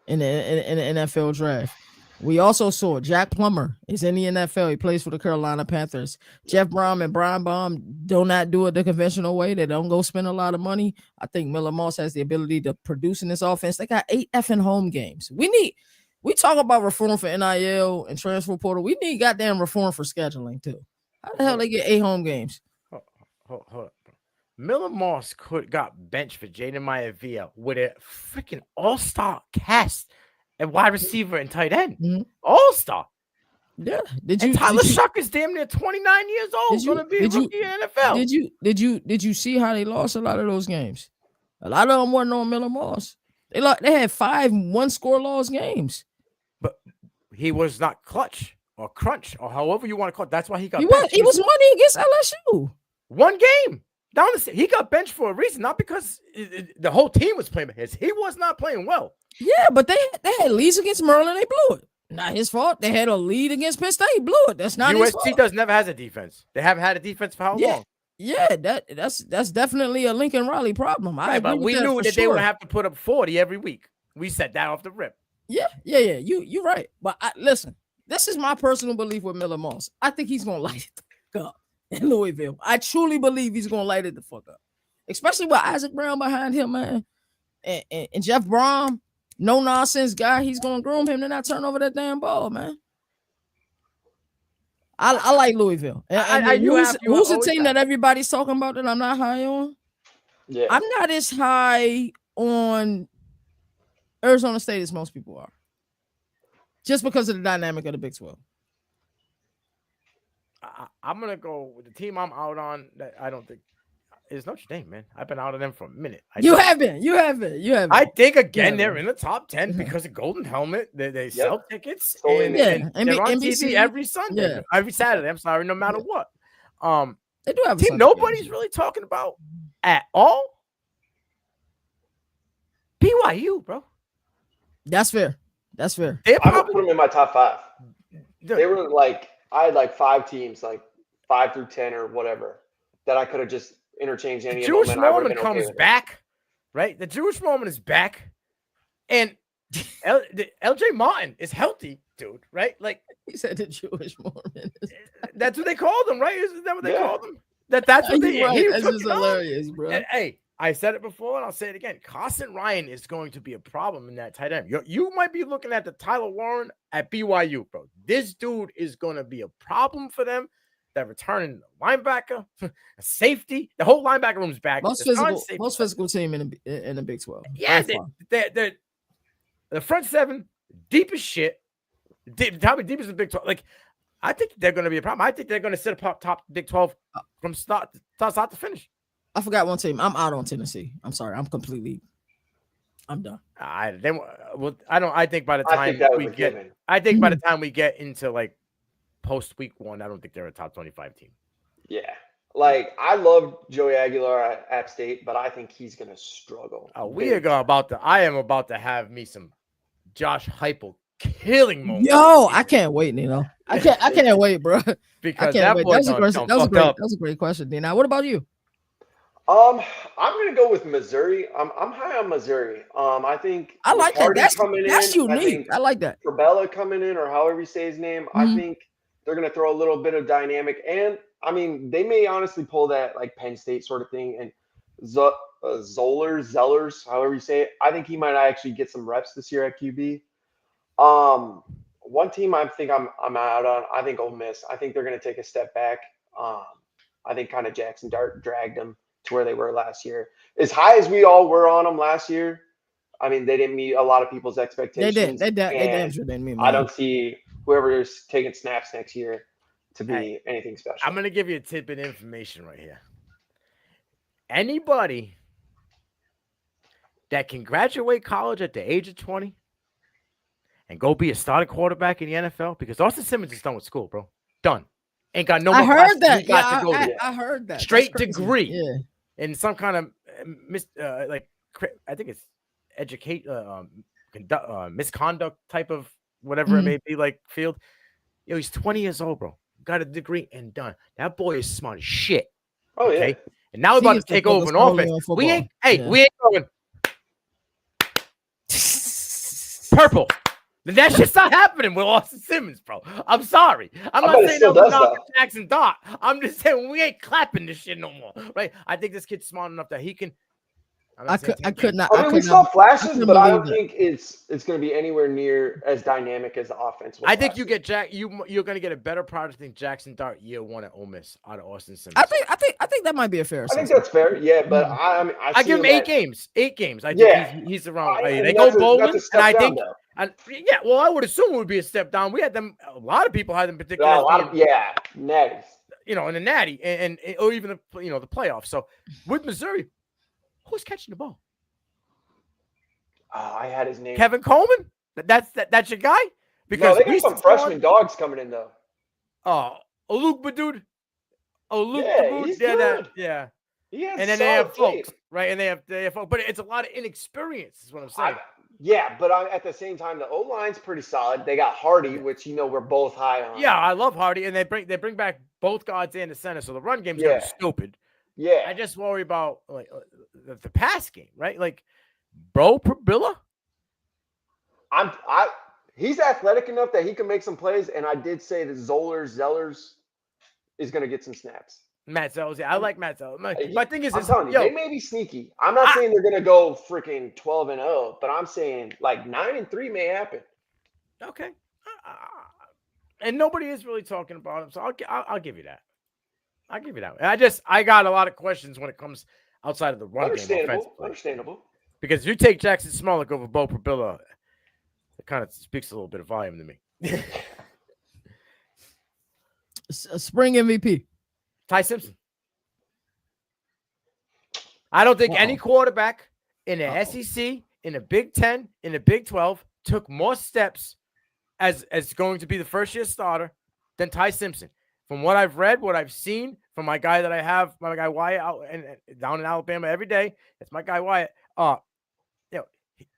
A: in the NFL draft. We also saw Jack Plummer is in the NFL. He plays for the Carolina Panthers. Jeff Brom and Brian Baum do not do it the conventional way. They don't go spend a lot of money. I think Miller Moss has the ability to produce in this offense. They got 8 effing home games. We talk about reform for NIL and transfer portal. We need goddamn reform for scheduling too. How the hell they get 8 home games?
C: Hold up. Miller Moss got benched for Jaden Maivia with a freaking all-star cast at wide receiver and tight end. Mm-hmm. All-star.
A: Yeah.
C: Tyler Shuck is damn near 29 years old. Going to be a rookie in the NFL.
A: Did you see how they lost a lot of those games? A lot of them weren't on Miller Moss. They had 5 one-score loss games.
C: But he was not clutch or crunch or however you want to call it. That's why he got
A: benched. He was money against LSU.
C: One game. He got benched for a reason, not because the whole team was playing his. He was not playing well.
A: Yeah, but they had leads against Maryland. They blew it. Not his fault. They had a lead against Penn State. He blew it. That's not his fault.
C: USC never has a defense. They haven't had a defense for how long?
A: Yeah, that's definitely a Lincoln Riley problem.
C: But we knew that they would have to put up 40 every week. We said that off the rip.
A: Yeah. You're right. But listen, this is my personal belief with Miller Moss. I think he's gonna light it the fuck up in Louisville. I truly believe he's gonna light it the fuck up, especially with Isaac Brown behind him, man, and Jeff Brom, no nonsense guy. He's gonna groom him to not turn over that damn ball, man. I like Louisville. Who's a team that everybody's talking about that I'm not high on?
B: Yeah,
A: I'm not as high on Arizona State as most people are, just because of the dynamic of the Big 12.
C: I'm gonna go with the team I'm out on. That I don't think is Notre Dame, man. I've been out of them for a minute.
A: You have been.
C: I think again they're in the top 10 because of Golden Helmet. They sell tickets and they're on TV every Sunday, every Saturday. I'm sorry, no matter what.
A: They do have a
C: team nobody's really talking about at all. BYU, bro.
A: That's fair.
B: I would put them in my top 5. They were like. I had like 5 teams, like 5 through 10 or whatever, that I could have just interchanged any of them.
C: The Jewish moment comes back, right? The Jewish moment is back. And LJ Martin is healthy, dude, right? Like
A: he said the Jewish moment.
C: That's what they called him, right? Isn't that what they called him? That's what they
A: right. This is hilarious, bro.
C: And, hey, I said it before and I'll say it again. Carson Ryan is going to be a problem in that tight end. You might be looking at the Tyler Warren at BYU, bro. This dude is going to be a problem for them. that returning linebacker, a safety. The whole linebacker room's back.
A: Most physical team in the Big 12.
C: Yeah, they're the front seven deep as shit. Probably deep as the Big 12. Like, I think they're going to be a problem. I think they're going to sit up top Big 12 from start to finish.
A: I forgot one team. I'm out on Tennessee. I'm sorry. I'm done.
C: I think by the time by the time we get into like post week 1, I don't think they're a top 25 team.
B: Yeah. Like, I love Joey Aguilar at App State, but I think he's going to struggle.
C: I am about to have me some Josh Heupel killing moments.
A: Yo, I can't wait, Nino. I can't wait, bro.
C: Because that
A: was a great question, Nino. What about you?
B: I'm gonna go with Missouri. I'm high on Missouri. I think
A: I like that. That's unique. I like that.
B: Corbella coming in, or however you say his name. Mm-hmm. I think they're gonna throw a little bit of dynamic, and I mean they may honestly pull that like Penn State sort of thing. And Zellers, however you say it, I think he might actually get some reps this year at QB. One team I think I'm out on. I think Ole Miss. I think they're gonna take a step back. I think kind of Jackson Dart dragged them to where they were last year. As high as we all were on them last year, I mean, they didn't meet a lot of people's expectations.
A: They didn't meet.
B: I don't see whoever is taking snaps next year to be anything special.
C: I'm going to give you a tidbit of information right here. Anybody that can graduate college at the age of 20 and go be a starting quarterback in the NFL, because Austin Simmons is done with school, bro. Done. Ain't got no more.
A: I heard that. I heard that.
C: Straight degree. Yeah. In some kind of I think it's misconduct type of whatever it may be, like field. Yo, he's 20 years old, bro. Got a degree and done. That boy is smart as shit.
B: Oh yeah.
C: Okay? And now we're about to take over an offense. We ain't going purple. That shit's not happening with Austin Simmons, bro. I'm sorry. I'm not saying that we're not Jackson Dart. I'm just saying we ain't clapping this shit no more, right? I think this kid's smart enough that he can.
A: I could not.
B: I mean, we saw flashes, but I don't think it's going to be anywhere near as dynamic as the offense.
C: I think you get you're going to get a better product than Jackson Dart year 1 at Ole Miss out of Austin Simmons.
A: I think that might be a fair assessment.
B: I think that's fair. Yeah, but I
C: give him 8 games. 8 games. I think he's around. They go bowling, and I think. Well, I would assume it would be a step down. We had them. A lot of people had them particularly.
B: Natties.
C: In the natty and or even the playoffs. So with Missouri, who's catching the ball?
B: Oh, I had his name.
C: Kevin Coleman. That's your guy. Because
B: they got some freshman dogs coming in though.
C: Oh, Luke Badud.
B: He's good.
C: Yeah.
B: And
C: then they have folks, right? And they have folks, but it's a lot of inexperience. Is what I'm saying.
B: But at the same time, the O-line's pretty solid. They got Hardy, which we're both high on.
C: Yeah, I love Hardy, and they bring back both guards and the center, so the run game's gonna be stupid.
B: Yeah,
C: I just worry about like the pass game, right? Like, bro, Probilla.
B: He's athletic enough that he can make some plays, and I did say that Zellers is gonna get some snaps.
C: Matt Zellers, I like Matt Zellers. My thing is,
B: I'm telling you, they may be sneaky. I'm not saying they're gonna go freaking 12-0, but I'm saying like 9-3 may happen.
C: Okay, and nobody is really talking about him, so I'll give you that. I'll give you that. I got a lot of questions when it comes outside of the run game.
B: Understandable.
C: Because if you take Jackson Smolik over Bo Probilla, it kind of speaks a little bit of volume to me.
A: Spring MVP.
C: Ty Simpson. I don't think any quarterback in the SEC, in the Big 10, in the Big 12 took more steps as going to be the first-year starter than Ty Simpson. From what I've read, what I've seen, from my guy that I have, my guy Wyatt out down in Alabama every day, that's my guy Wyatt.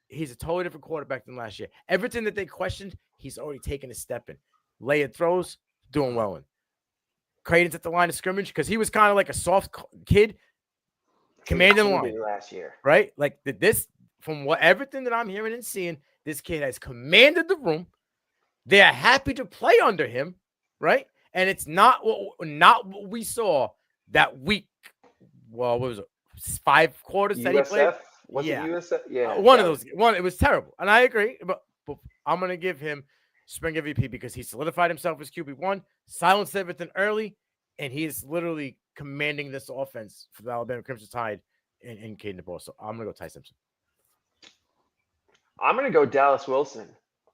C: He's a totally different quarterback than last year. Everything that they questioned, he's already taken a step in. Layered throws, doing well in. Creighton's at the line of scrimmage because he was kind of like a soft kid, commanding the line
B: last year,
C: right? Like from everything that I'm hearing and seeing, this kid has commanded the room. They are happy to play under him, right? And it's not what we saw that week. Well, what was it? 5 quarters that he played.
B: Was it USF? Yeah,
C: one of those. It was terrible, and I agree. But I'm gonna give him spring MVP because he solidified himself as QB1, silenced everything early, and he is literally commanding this offense for the Alabama Crimson Tide in Caden DeBoer. So I'm gonna go Ty Simpson.
B: I'm gonna go Dallas Wilson.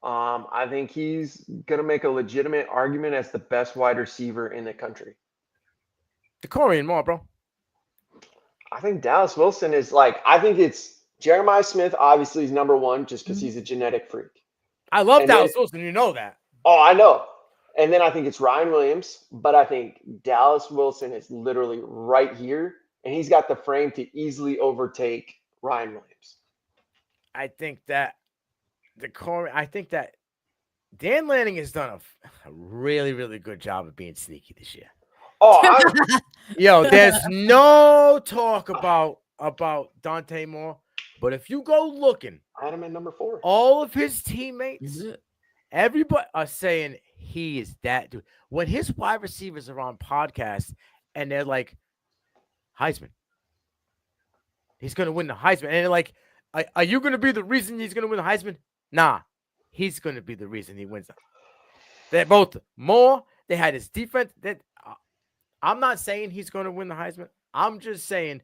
B: I think he's gonna make a legitimate argument as the best wide receiver in the country.
C: DeCorian Moore, bro.
B: I think Dallas Wilson is I think it's Jeremiah Smith. Obviously, is number one just because he's a genetic freak.
C: I love Dallas Wilson. You know that.
B: Oh, I know. And then I think it's Ryan Williams, but I think Dallas Wilson is literally right here, and he's got the frame to easily overtake Ryan Williams.
C: I think that Dan Lanning has done a really, really good job of being sneaky this year.
B: Oh,
C: there's no talk about Dante Moore, but if you go looking,
B: I had him at number 4.
C: All of his teammates, everybody are saying he is that dude. When his wide receivers are on podcasts and they're like, Heisman, he's going to win the Heisman. And they're like, are you going to be the reason he's going to win the Heisman? Nah, he's going to be the reason he wins it. They're both more. They had his defense. I'm not saying he's going to win the Heisman. I'm just saying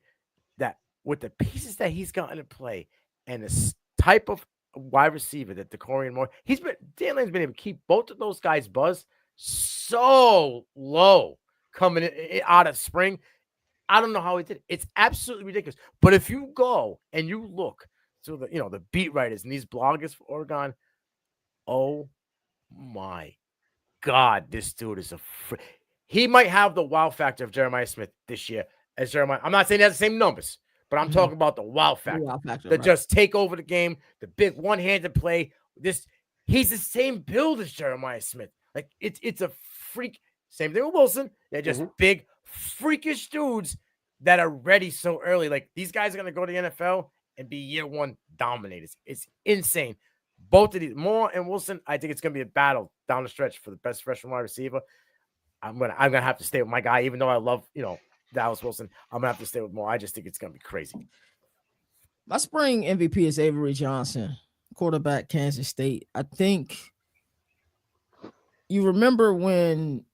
C: that with the pieces that he's gotten to play and the type of wide receiver that DeCorian Moore, Dan Lanning's been able to keep both of those guys' buzz so low coming in, out of spring. I don't know how he did it. It's absolutely ridiculous. But if you go and you look to the beat writers and these bloggers for Oregon, oh my God, this dude is he might have the wow factor of Jeremiah Smith this year as Jeremiah. I'm not saying he has the same numbers, but I'm talking about the wow factor. Just take over the game, the big one-handed play. He's the same build as Jeremiah Smith. Like it's a freak. Same thing with Wilson. They're just big, freakish dudes that are ready so early. Like these guys are gonna go to the NFL and be year one dominators. It's insane. Both of these, Moore and Wilson, I think it's gonna be a battle down the stretch for the best freshman wide receiver. I'm gonna have to stay with my guy, even though I love Dallas Wilson. I'm gonna have to stay with Moore. I just think it's gonna be crazy.
A: My spring MVP is Avery Johnson, quarterback, Kansas State. I think you remember when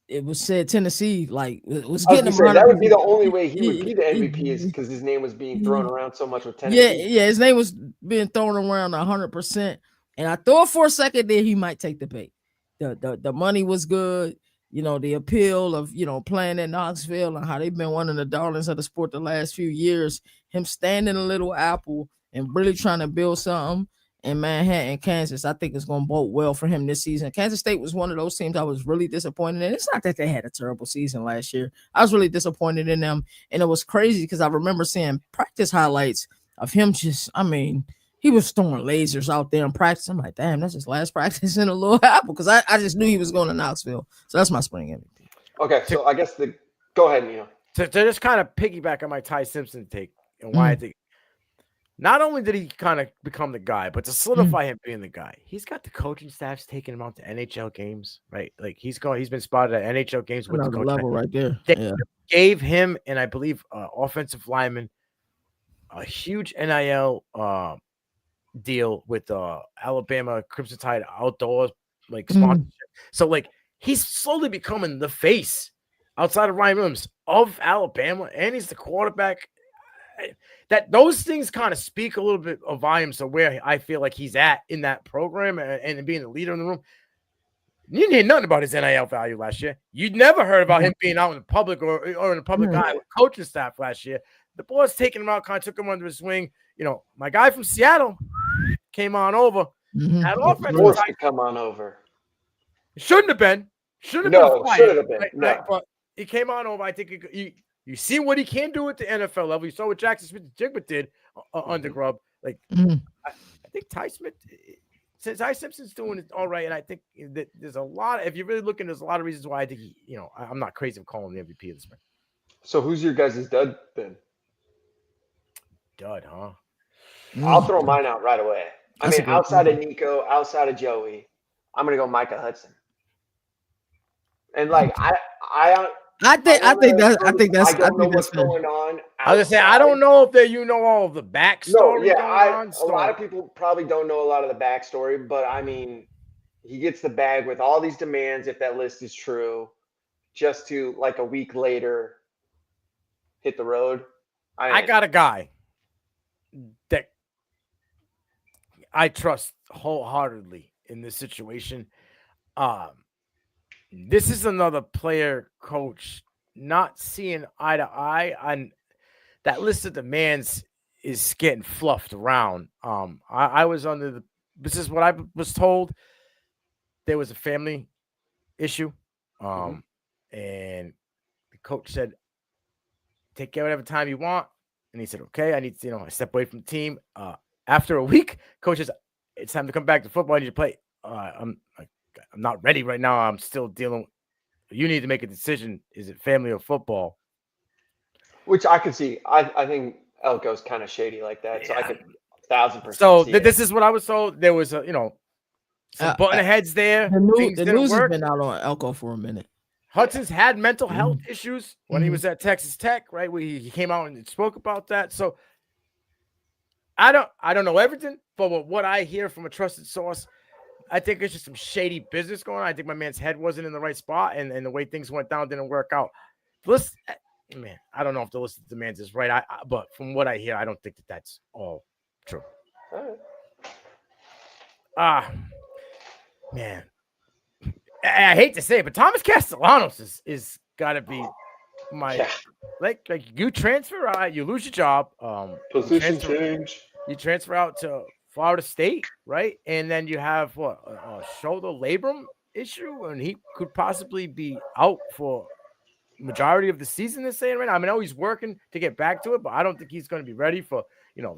A: it was said Tennessee was getting him.
B: That would be the only way he would be the MVP is because his name was being thrown around so much with Tennessee.
A: Yeah, his name was being thrown around 100%. And I thought for a second that he might take the bait. The money was good, the appeal of playing at Knoxville and how they've been one of the darlings of the sport the last few years. Him standing a little apple and really trying to build something in Manhattan, Kansas, I think it's going to bode well for him this season. Kansas State was one of those teams I was really disappointed in. It's not that they had a terrible season last year. I was really disappointed in them, and it was crazy because I remember seeing practice highlights of him he was throwing lasers out there in practice. I'm like, damn, that's his last practice in a little apple because I just knew he was going to Knoxville. So that's my spring MVP.
B: Okay, so I guess go ahead, Nino.
C: To just kind of piggyback on my Ty Simpson take and why I think not only did he kind of become the guy, but to solidify him being the guy, he's got the coaching staffs taking him out to NHL games, right? Like he's been spotted at NHL games with the coaching
A: level right there.
C: They gave him, and I believe offensive lineman, a huge NIL deal with Alabama Crimson Tide outdoors sponsorship. So he's slowly becoming the face outside of Ryan Williams of Alabama, and he's the quarterback. That those things kind of speak a little bit of volumes to where I feel like he's at in that program and being the leader in the room. You didn't hear nothing about his NIL value last year. You'd never heard about him being out in the public or in the public eye with coaching staff last year. The boys taking him out, kind of took him under his wing. My guy from Seattle came on over. That offense
B: come on over.
C: Shouldn't have been. Should have been. Right? But he came on over. I think you see what he can do at the NFL level. You saw what Jackson Smith-Njigba did under Grubb. I think Ty Simpson's doing it all right, and I think that there's a lot. If you're really looking, there's a lot of reasons why I think I'm not crazy of calling him the MVP of the spring.
B: So who's your guys' dud then?
C: Dud, huh?
B: I'll throw mine out right away. Outside of Nico, outside of Joey, I'm gonna go Micah Hudson. And I think that's going on.
C: I was gonna say I don't know if all of the backstory.
B: A lot of people probably don't know a lot of the backstory, but he gets the bag with all these demands if that list is true. just to like a week later hit the road.
C: I got a guy that I trust wholeheartedly in this situation. This is another player coach not seeing eye to eye on that list of demands is getting fluffed around. I was under this is what I was told. There was a family issue. And the coach said, take care whatever time you want. And he said, okay, I need to, I step away from the team. After a week, coach says, it's time to come back to football. I need to play. I'm not ready right now. I'm still dealing. You need to make a decision. Is it family or football?
B: Which I could see. I think Elko's kind of shady like that. So I could 1,000%
C: So
B: see
C: this is what I was told. There was some button heads there.
A: The news has been out on Elko for a minute.
C: Hudson's had mental health issues when he was at Texas Tech, right? He came out and spoke about that. So I don't know everything, but what I hear from a trusted source, I think it's just some shady business going on. I think my man's head wasn't in the right spot, and the way things went down didn't work out. Man, I don't know if the list of demands is right. But from what I hear, I don't think that's all true. Man, I hate to say it, but Thomas Castellanos is got to be my like you transfer, you lose your job,
B: position change.
C: You transfer out to Florida State, right? And then you have a shoulder labrum issue, and he could possibly be out for majority of the season. They're saying right now. I mean, I know he's working to get back to it, but I don't think he's going to be ready for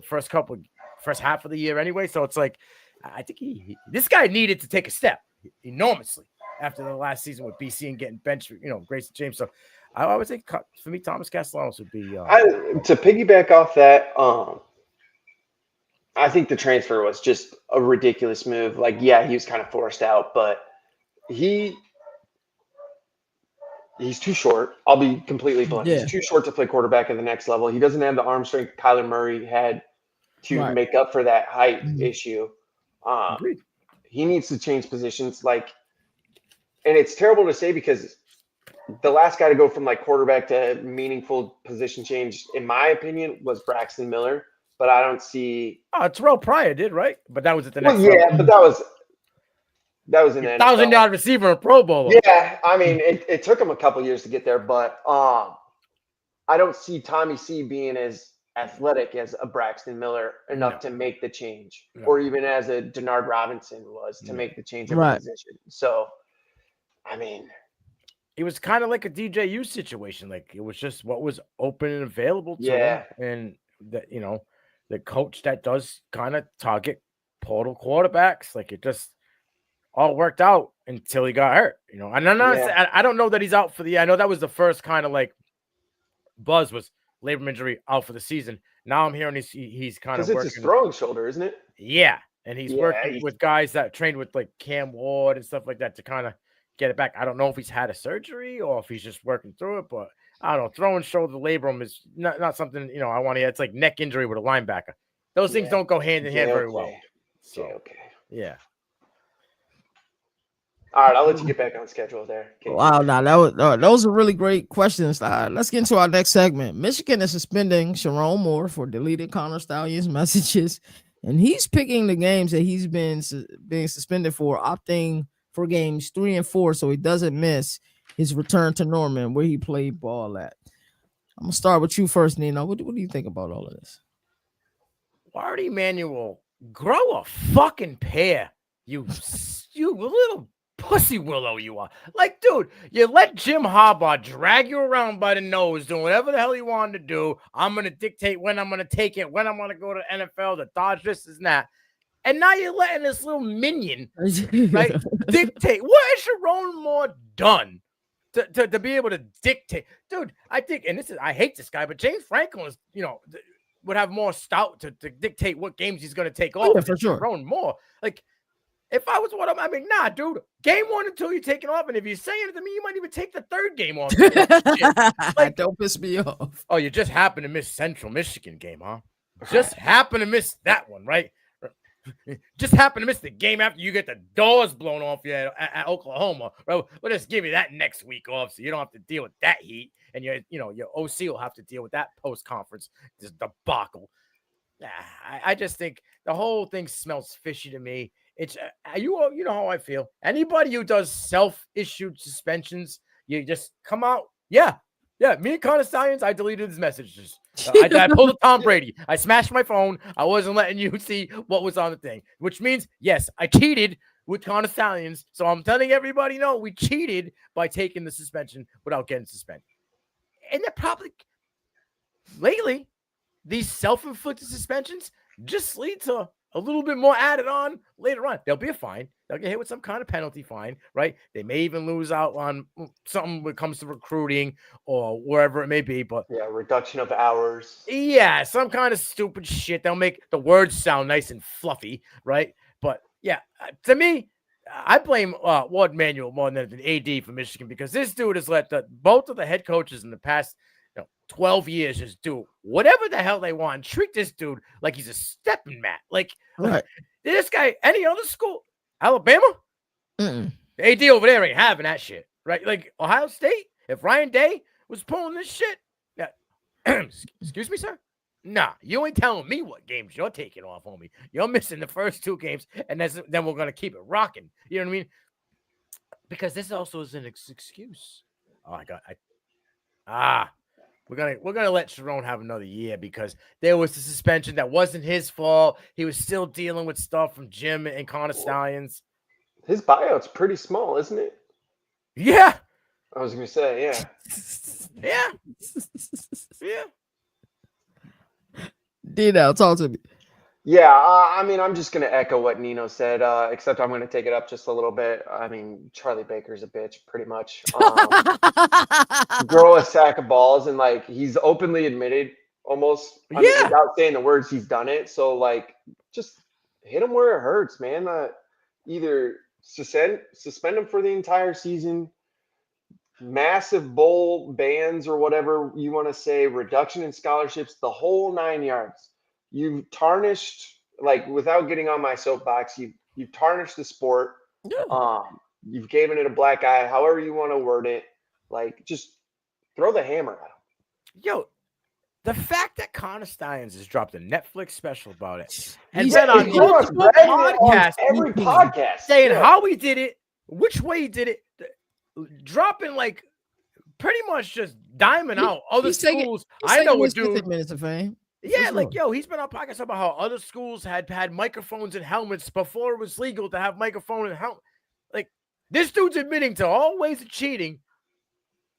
C: first half of the year anyway. So it's like I think this guy needed to take a step enormously after the last season with BC and getting benched, Grayson James. So I would think for me, Thomas Castellanos would be
B: to piggyback off that. I think the transfer was just a ridiculous move. Like, yeah, he was kind of forced out, but he's too short. I'll be completely blunt. Yeah. He's too short to play quarterback at the next level. He doesn't have the arm strength Kyler Murray had to make up for that height issue. He needs to change positions. And it's terrible to say because the last guy to go from quarterback to meaningful position change, in my opinion, was Braxton Miller. But I don't see.
C: Terrell Pryor did, right? But that was at the next.
B: Well, yeah, but that was an
C: $1,000 receiver, a Pro Bowler.
B: Yeah, I mean, it took him a couple years to get there, but I don't see Tommy C being as athletic as a Braxton Miller enough to make the change, or even as a Denard Robinson was to make the change of position. So, I mean,
C: it was kind of like a DJU situation. Like it was just what was open and available to him, and that the coach that does kind of target portal quarterbacks, like it just all worked out until he got hurt, and I don't know that he's out for the year. I know that was the first kind of buzz was labrum injury out for the season. Now I'm hearing he's kind of working.
B: It's his throwing shoulder, isn't it?
C: Yeah, and he's working with guys that trained with Cam Ward and stuff like that to kind of get it back. I don't know if he's had a surgery or if he's just working through it, but I don't know. Throwing shoulder labrum is not something I want to. It's like neck injury with a linebacker. Those things don't go hand in hand very well. So yeah.
B: All right, I'll let you get back on schedule there. Okay.
A: Wow, now those are really great questions. Let's get into our next segment. Michigan is suspending Sharon Moore for deleted Connor Stallions messages, and he's picking the games that he's being suspended for, opting for games 3 and 4, so he doesn't miss his return to Norman, where he played ball at. I'm gonna start with you first, Nino. What do you think about all of this?
C: Wardy Emanuel, grow a fucking pair, you little pussy willow you are. Dude, you let Jim Harbaugh drag you around by the nose doing whatever the hell he wanted to do. I'm gonna dictate when I'm gonna take it, when I'm gonna go to NFL, to dodge this and that. And now you're letting this little minion dictate. What has Sharon Moore done to be able to dictate? Dude, I think, and I hate this guy, but James Franklin is, would have more stout to dictate what games he's going to take off.
A: Yeah, for sure.
C: Sharon Moore. If I was one of them, I mean, nah, dude, game 1 and 2, you're taking off. And if you're saying it to me, you might even take the third game off.
A: Don't piss me off.
C: Oh, you just happened to miss Central Michigan game, huh? Just happened to miss that one, right? just happen to miss the game after you get the doors blown off you at Oklahoma. Well, we'll just give you that next week off so you don't have to deal with that heat. And your OC will have to deal with that post-conference this debacle. I just think the whole thing smells fishy to me. It's you know how I feel. Anybody who does self-issued suspensions, you just come out. Yeah. Me and Connor Stallions, I deleted his messages. I pulled a Tom Brady. I smashed my phone. I wasn't letting you see what was on the thing, which means, yes, I cheated with Connor Stallions. So I'm telling everybody, no, we cheated by taking the suspension without getting suspended. And they're probably, lately, these self-inflicted suspensions just lead to a little bit more added on later on. There'll be a fine. They'll get hit with some kind of penalty fine, right? They may even lose out on something when it comes to recruiting or wherever it may be. But
B: reduction of hours.
C: Yeah, some kind of stupid shit. They'll make the words sound nice and fluffy, right? But yeah, to me, I blame Ward Manuel more than AD for Michigan because this dude has let both of the head coaches in the past 12 years just do whatever the hell they want. Treat this dude like he's a stepping mat. Like,
A: right.
C: This guy, any other school, Alabama, the AD over there ain't having that shit, right? Like Ohio State, if Ryan Day was pulling this shit, excuse me, sir? Nah, you ain't telling me what games you're taking off, homie. You're missing the first 2 games, and then we're going to keep it rocking. You know what I mean? Because this also is an excuse. Oh, We're gonna let Sharon have another year because there was the suspension that wasn't his fault. He was still dealing with stuff from Jim and Connor Stallions.
B: His buyout's pretty small, isn't it?
C: Yeah.
B: I was gonna say, yeah.
A: Nino, talk to me.
B: Yeah, I mean, I'm just going to echo what Nino said, except I'm going to take it up just a little bit. I mean, Charlie Baker's a bitch, pretty much. Grow a sack of balls, and, like, he's openly admitted almost, I mean, without saying the words, he's done it. So, like, just hit him where it hurts, man. Either suspend him for the entire season, massive bowl bans or whatever you want to say, reduction in scholarships, the whole 9 yards. You've tarnished, like, without getting on my soapbox, you've tarnished the sport. Yeah. You've given it a black eye, however you want to word it. Like, just throw the hammer at him.
C: Yo, the fact that Connor Stallions has dropped a Netflix special about it and read on multiple podcasts,
B: every podcast,
C: saying how he did it, which way he did it, dropping like pretty much just diming out other schools. I know a dude.
A: 50 minutes of fame.
C: Yeah, like, yo, he's been on podcasts about how other schools had microphones and helmets before it was legal to have microphone and helmet. Like, this dude's admitting to all ways of cheating,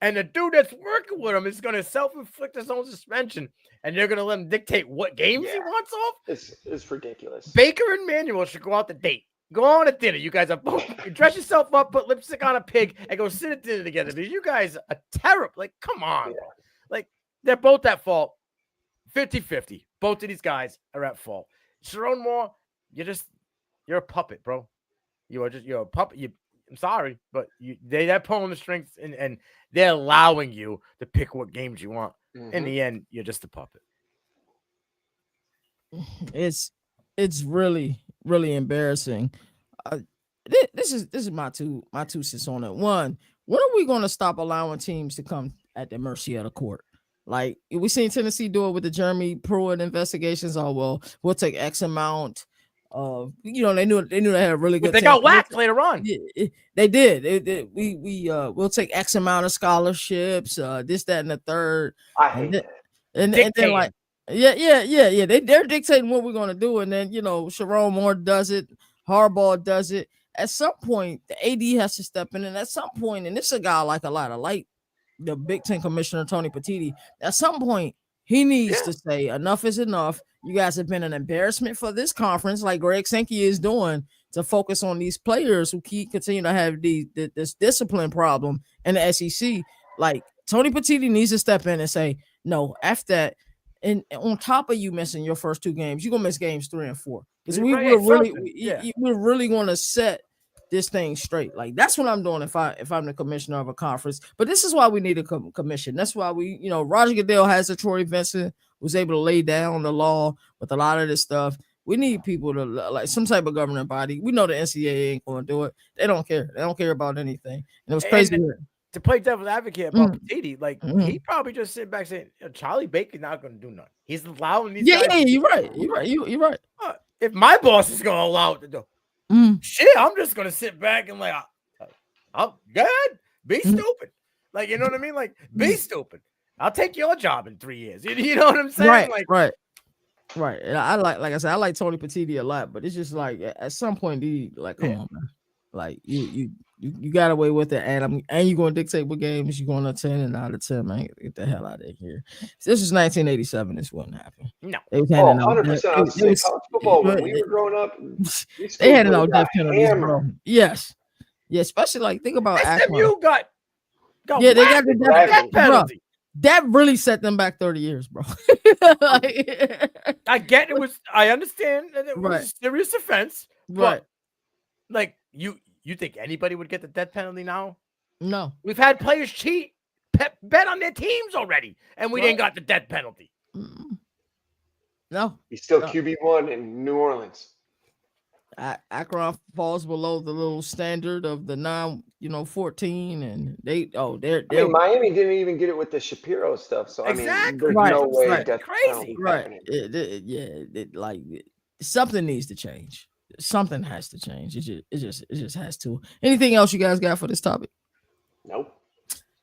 C: and the dude that's working with him is going to self-inflict his own suspension, and they're going to let him dictate what games he wants off?
B: It's ridiculous.
C: Baker and Manuel should go out to date. Go on a dinner. You guys are both dress yourself up, put lipstick on a pig, and go sit at dinner together. Because you guys are terrible. Like, come on. Yeah. Like, they're both at fault. 50-50. Both of these guys are at fault. Sharon Moore, you're a puppet, bro. You're a puppet. I'm sorry, but they're pulling the strings and they're allowing you to pick what games you want. Mm-hmm. In the end, you're just a puppet.
A: It's really, really embarrassing. This is my two cents on it. One, when are we going to stop allowing teams to come at the mercy of the court? Like, we seen Tennessee do it with the Jeremy Pruitt investigations. Oh, well, we'll take X amount of, they knew they had a really good.
C: But they got whacked later on.
A: They did. We'll take X amount of scholarships, this, that, and the third.
B: I hate it.
A: And then, like, yeah. They're dictating what we're gonna do, and then Sharon Moore does it, Harbaugh does it. At some point, the AD has to step in, and at some point, and this is a guy like the Big Ten Commissioner Tony Petitti. At some point, he needs to say enough is enough. You guys have been an embarrassment for this conference, like Greg Sankey is doing, to focus on these players who continue to have this discipline problem in the SEC. Like, Tony Petitti needs to step in and say, no, after that, and on top of you missing your first 2 games, you're gonna miss games 3 and 4. Because we're really gonna set this thing straight. Like, that's what I'm doing if I'm the commissioner of a conference. But this is why we need a commission. That's why we, Roger Goodell has a Troy Vincent, was able to lay down the law with a lot of this stuff. We need people to like some type of governing body. We know the NCAA ain't going to do it. They don't care. They don't care about anything. And it was crazy.
C: To play devil's advocate about Petiti, like he probably just sit back saying, Charlie Baker's not going to do nothing. He's allowing these guys.
A: Yeah, you're right. You're right.
C: If my boss is going to allow it to do, shit, I'm just going to sit back and like, I'm good. Be stupid. Like, you know what I mean? Like, be stupid. I'll take your job in 3 years. You know what I'm saying?
A: Right. And I like I said, I like Tony Petiti a lot, but it's just like at some point, like, come on, man. Like you got away with it, and you're going to dictate what games you're going to 10 and out of 10, man. Get the hell out of here. This is 1987. This wouldn't happen.
C: No.
A: They was handing
B: 100%. I was saying college football when we were growing up.
A: They handed out death penalties, bro. Yes. Yeah, especially like think about
C: SMU got
A: they got the death penalty.
C: Bro,
A: that really set them back 30 years, bro.
C: I get it was. I understand that it was a serious offense,
A: right?
C: Like you think anybody would get the death penalty now?
A: No.
C: We've had players cheat, bet on their teams already, and we didn't got the death penalty.
A: No.
B: He's still QB1 in New Orleans.
A: Akron falls below the little standard of the 14, and they're
B: Miami didn't even get it with the Shapiro stuff. So
C: exactly.
B: I mean, there's no way
C: that's crazy.
A: Right. Something needs to change. Something has to change. It just has to. Anything else you guys got for this topic?
B: Nope.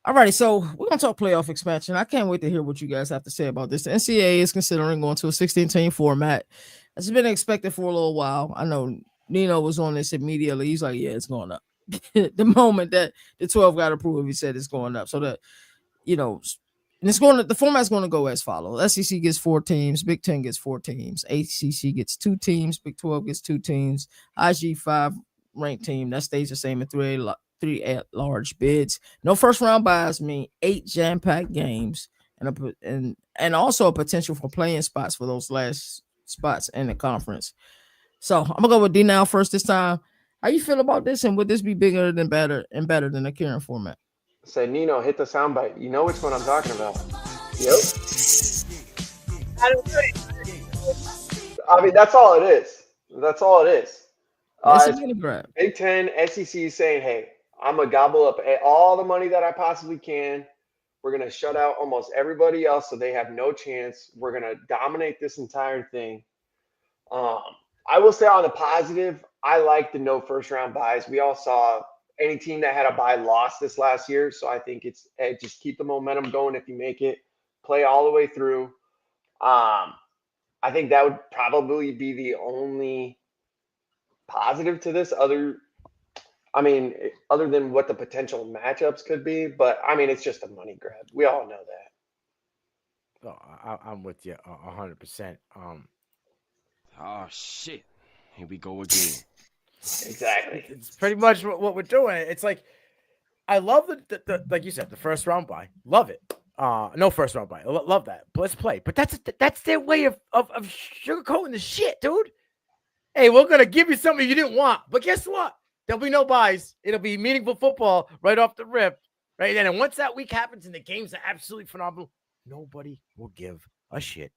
A: All righty, so we're gonna talk playoff expansion. I can't wait to hear what you guys have to say about this. The NCAA is considering going to a 16-team format. It's been expected for a little while. I know Nino was on this immediately. He's like, yeah, it's going up. The moment that the 12 got approved, he said it's going up. So that, and the format's going to go as follows. SEC gets 4 teams, Big 10 gets 4 teams, ACC gets 2 teams, Big 12 gets 2 teams, IG 5 ranked team. That stays the same in 3 at-large bids. No first-round buys mean 8 jam-packed games and also a potential for playing spots for those last spots in the conference. So I'm gonna go with D now first this time. How you feel about this, and would this be bigger than better than the current format?
B: Say Nino, hit the soundbite. You know which one I'm talking about. Yep. I mean, that's all it is. That's all it is. Big 10, SEC saying, hey, I'm gonna gobble up all the money that I possibly can. We're gonna shut out almost everybody else, so they have no chance. We're gonna dominate this entire thing. I will say on the positive, I like the no first round buys. We all saw any team that had a bye lost this last year. So I think it's just keep the momentum going if you make it, play all the way through. I think that would probably be the only positive to this other than what the potential matchups could be. But I mean, it's just a money grab. We all know that.
C: Oh, I'm with you 100%.
D: Oh shit! Here we go again.
B: Exactly.
C: It's pretty much what we're doing. It's like I love the like you said, the first round buy. Love it. No first round buy. Love that. But let's play. But that's their way of sugarcoating the shit, dude. Hey, we're gonna give you something you didn't want, but guess what? There'll be no buys. It'll be meaningful football right off the rip, right? And once that week happens and the games are absolutely phenomenal, nobody will give a shit.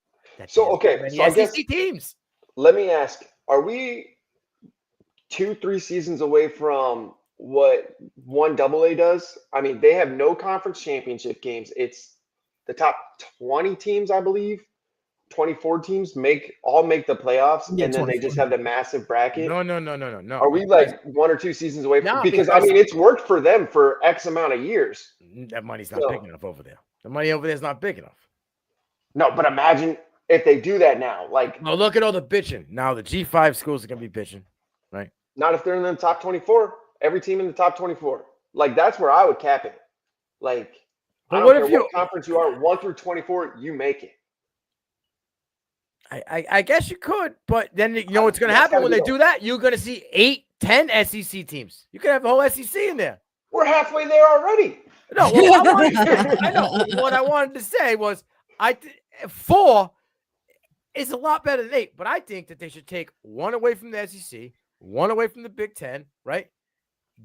B: So I guess
C: teams.
B: Let me ask: are we 2-3 seasons away from what 1AA does? I mean, they have no conference championship games. It's the top 20 teams, I believe. 24 teams all make the playoffs, and then 24. They just have the massive bracket.
C: No.
B: Are we like 1 or 2 seasons away from? Because I mean, it's worked for them for X amount of years.
C: That money's not big enough over there. The money over there is not big enough.
B: No, but imagine if they do that now. Like,
C: no, look at all the bitching. Now the G5 schools are gonna be bitching, right?
B: Not if they're in the top 24. Every team in the top 24. Like, that's where I would cap it. Like, but what conference you are, 1 through 24, you make it.
C: I guess you could, but then you know what's going to happen when they do that? You're going to see 8, 10 SEC teams. You could have the whole SEC in there.
B: We're halfway there already.
C: No, I know. What I wanted to say was 4 is a lot better than 8, but I think that they should take 1 away from the SEC, 1 away from the Big 10, right?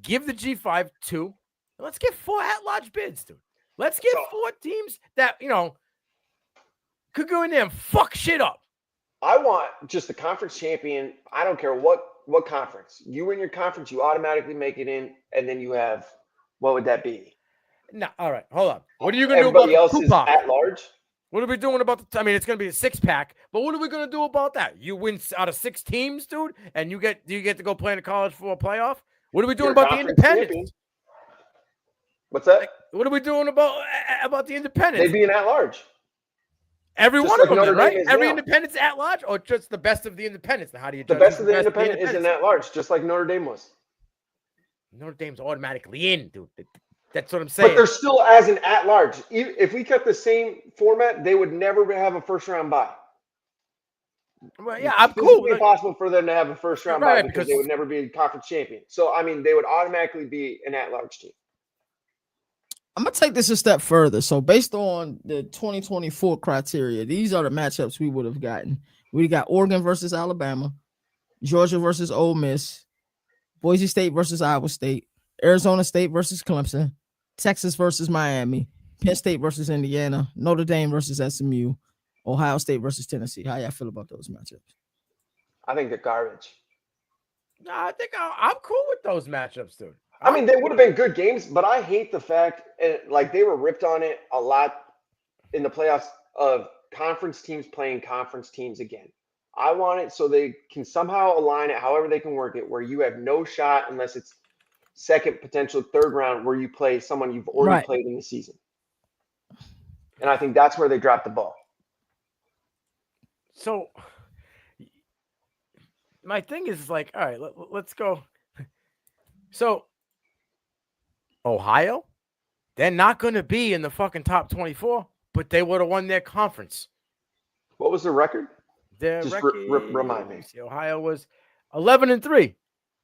C: Give the G5 2. And let's get 4 at-large bids, dude. Let's get 4 teams that, could go in there and fuck shit up.
B: I want just the conference champion. I don't care what conference. You win your conference, you automatically make it in, and then you have, what would that be?
C: No, all right, hold on. What are you going to do
B: Everybody
C: about
B: else
C: the
B: is
C: Tupac?
B: at large?
C: What are we doing about the? I mean, it's going to be a 6-pack, but what are we going to do about that? You win out of 6 teams, dude, and you get to go play in a college football playoff. What are we doing about the independents?
B: Champion. What's that?
C: Like, what are we doing about the independents?
B: They'd be an at large.
C: Every
B: just
C: one
B: like
C: of them,
B: Notre
C: then,
B: Dame
C: right? Every independent's at large, or just the best of the independents? Now, how do you judge
B: the best of the independent is an at large, just like Notre Dame was?
C: Notre Dame's automatically in, dude. That's what I'm saying.
B: But they're still as an at large. If we kept the same format, they would never have a first round bye.
C: Well, yeah, I'm cool.
B: It would be impossible for them to have a first round bye because they would never be conference champion. So, I mean, they would automatically be an at large team.
A: I'm going to take this a step further. So based on the 2024 criteria, these are the matchups we would have gotten. We got Oregon versus Alabama, Georgia versus Ole Miss, Boise State versus Iowa State, Arizona State versus Clemson, Texas versus Miami, Penn State versus Indiana, Notre Dame versus SMU, Ohio State versus Tennessee. How y'all feel about those matchups?
B: I think they're garbage.
C: I think I'm cool with those matchups, dude.
B: I mean, they would have been good games, but I hate the fact, like they were ripped on it a lot in the playoffs of conference teams playing conference teams again. I want it so they can somehow align it, however they can work it, where you have no shot unless it's second, potential third round, where you play someone you've already played in the season. And I think that's where they dropped the ball.
C: So my thing is like, all right, let's go. So Ohio, they're not going to be in the fucking top 24, but they would have won their conference.
B: What was the record?
C: Their record,
B: remind me.
C: Ohio was 11-3,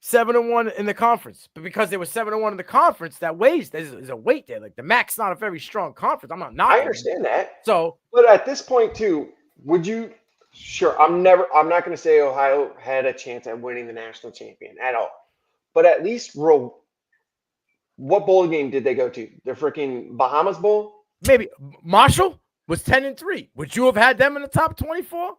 C: 7-1 in the conference. But because they were 7-1 in the conference, that weighs. There's a weight there. Like the MAC's not a very strong conference. I'm not knocking.
B: I understand that.
C: So,
B: but at this point too, would you? Sure, I'm not going to say Ohio had a chance at winning the national champion at all. But at least what bowl game did they go to? The freaking Bahamas Bowl?
C: Maybe Marshall was 10-3. Would you have had them in the top 24?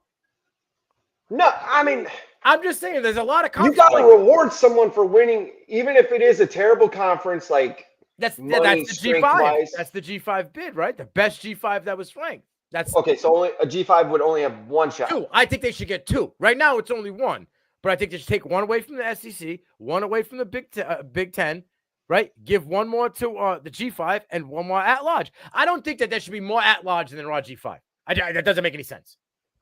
B: No, I mean,
C: I'm just saying there's a lot of
B: you got to reward someone for winning, even if it is a terrible conference. Like
C: that's the G5. That's the G5 bid, right? The best G5 that was ranked. That's
B: okay. So only a G5 would only have one shot.
C: 2. I think they should get 2. Right now, it's only 1, but I think they should take 1 away from the SEC, 1 away from the Big Ten. Right? Give 1 more to the G5 and 1 more at large. I don't think that there should be more at large than raw G5. That doesn't make any sense.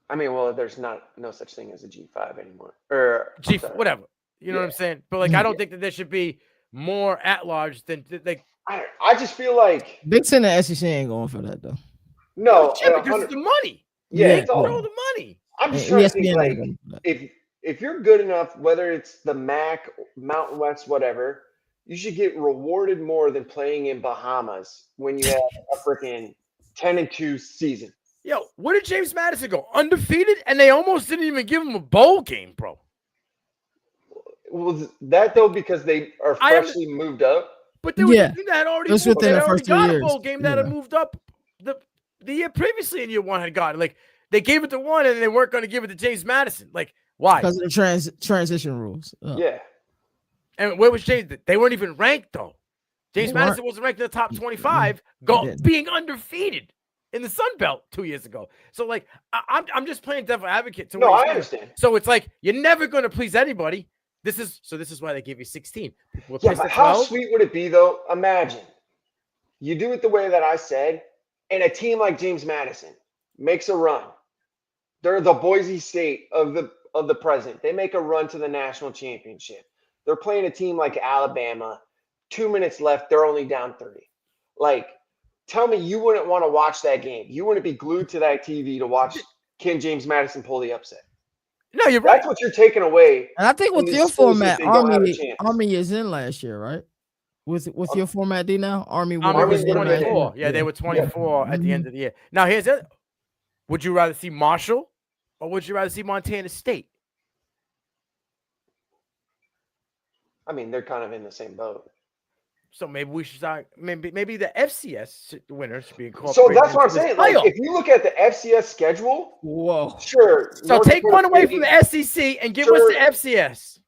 B: I mean, well, there's no such thing as a G5 anymore. Or
C: G5, whatever. You know what I'm saying? But like, I don't think that there should be more at large than like.
B: I just feel like
A: Big Ten and SEC ain't going for that though.
B: No,
C: because it's the money.
B: Yeah,
C: it's all the money.
B: I'm just trying to think like if you're good enough, whether it's the MAC, Mountain West, whatever. You should get rewarded more than playing in Bahamas when you have a freaking 10-2 season.
C: Yo, where did James Madison go? Undefeated, and they almost didn't even give him a bowl game, bro.
B: Was that though because they are freshly moved up?
C: But there was a team that had already moved,
A: within the first 2 years.
C: A bowl game that had moved up the year previously in year 1 had gotten. Like they gave it to one, and they weren't going to give it to James Madison. Like why?
A: Because of the transition rules.
B: Yeah.
C: And where was James? They weren't even ranked, though. James Madison wasn't ranked in the top 25, being undefeated in the Sun Belt 2 years ago. So, like, I'm just playing devil advocate.
B: No, I understand.
C: So it's like you're never going to please anybody. This is why they give you 16.
B: Yeah, but how sweet would it be, though? Imagine you do it the way that I said, and a team like James Madison makes a run. They're the Boise State of the present. They make a run to the national championship. They're playing a team like Alabama. 2 minutes left. They're only down 30. Like, tell me you wouldn't want to watch that game. You wouldn't be glued to that TV to watch Ken James Madison pull the upset.
C: No, you're right.
B: That's what you're taking away.
A: And I think with your format, Army is in last year, right? With your format, D now? Army was
C: 24. Yeah, they were 24 at the end of the year. Now, here's it. Would you rather see Marshall or would you rather see Montana State?
B: I mean, they're kind of in the same boat.
C: So maybe we should start. Maybe the FCS winner should be incorporated.
B: So that's what I'm saying. Like, if you look at the FCS schedule,
A: whoa,
B: sure.
C: So take one away from the SEC and give us the FCS.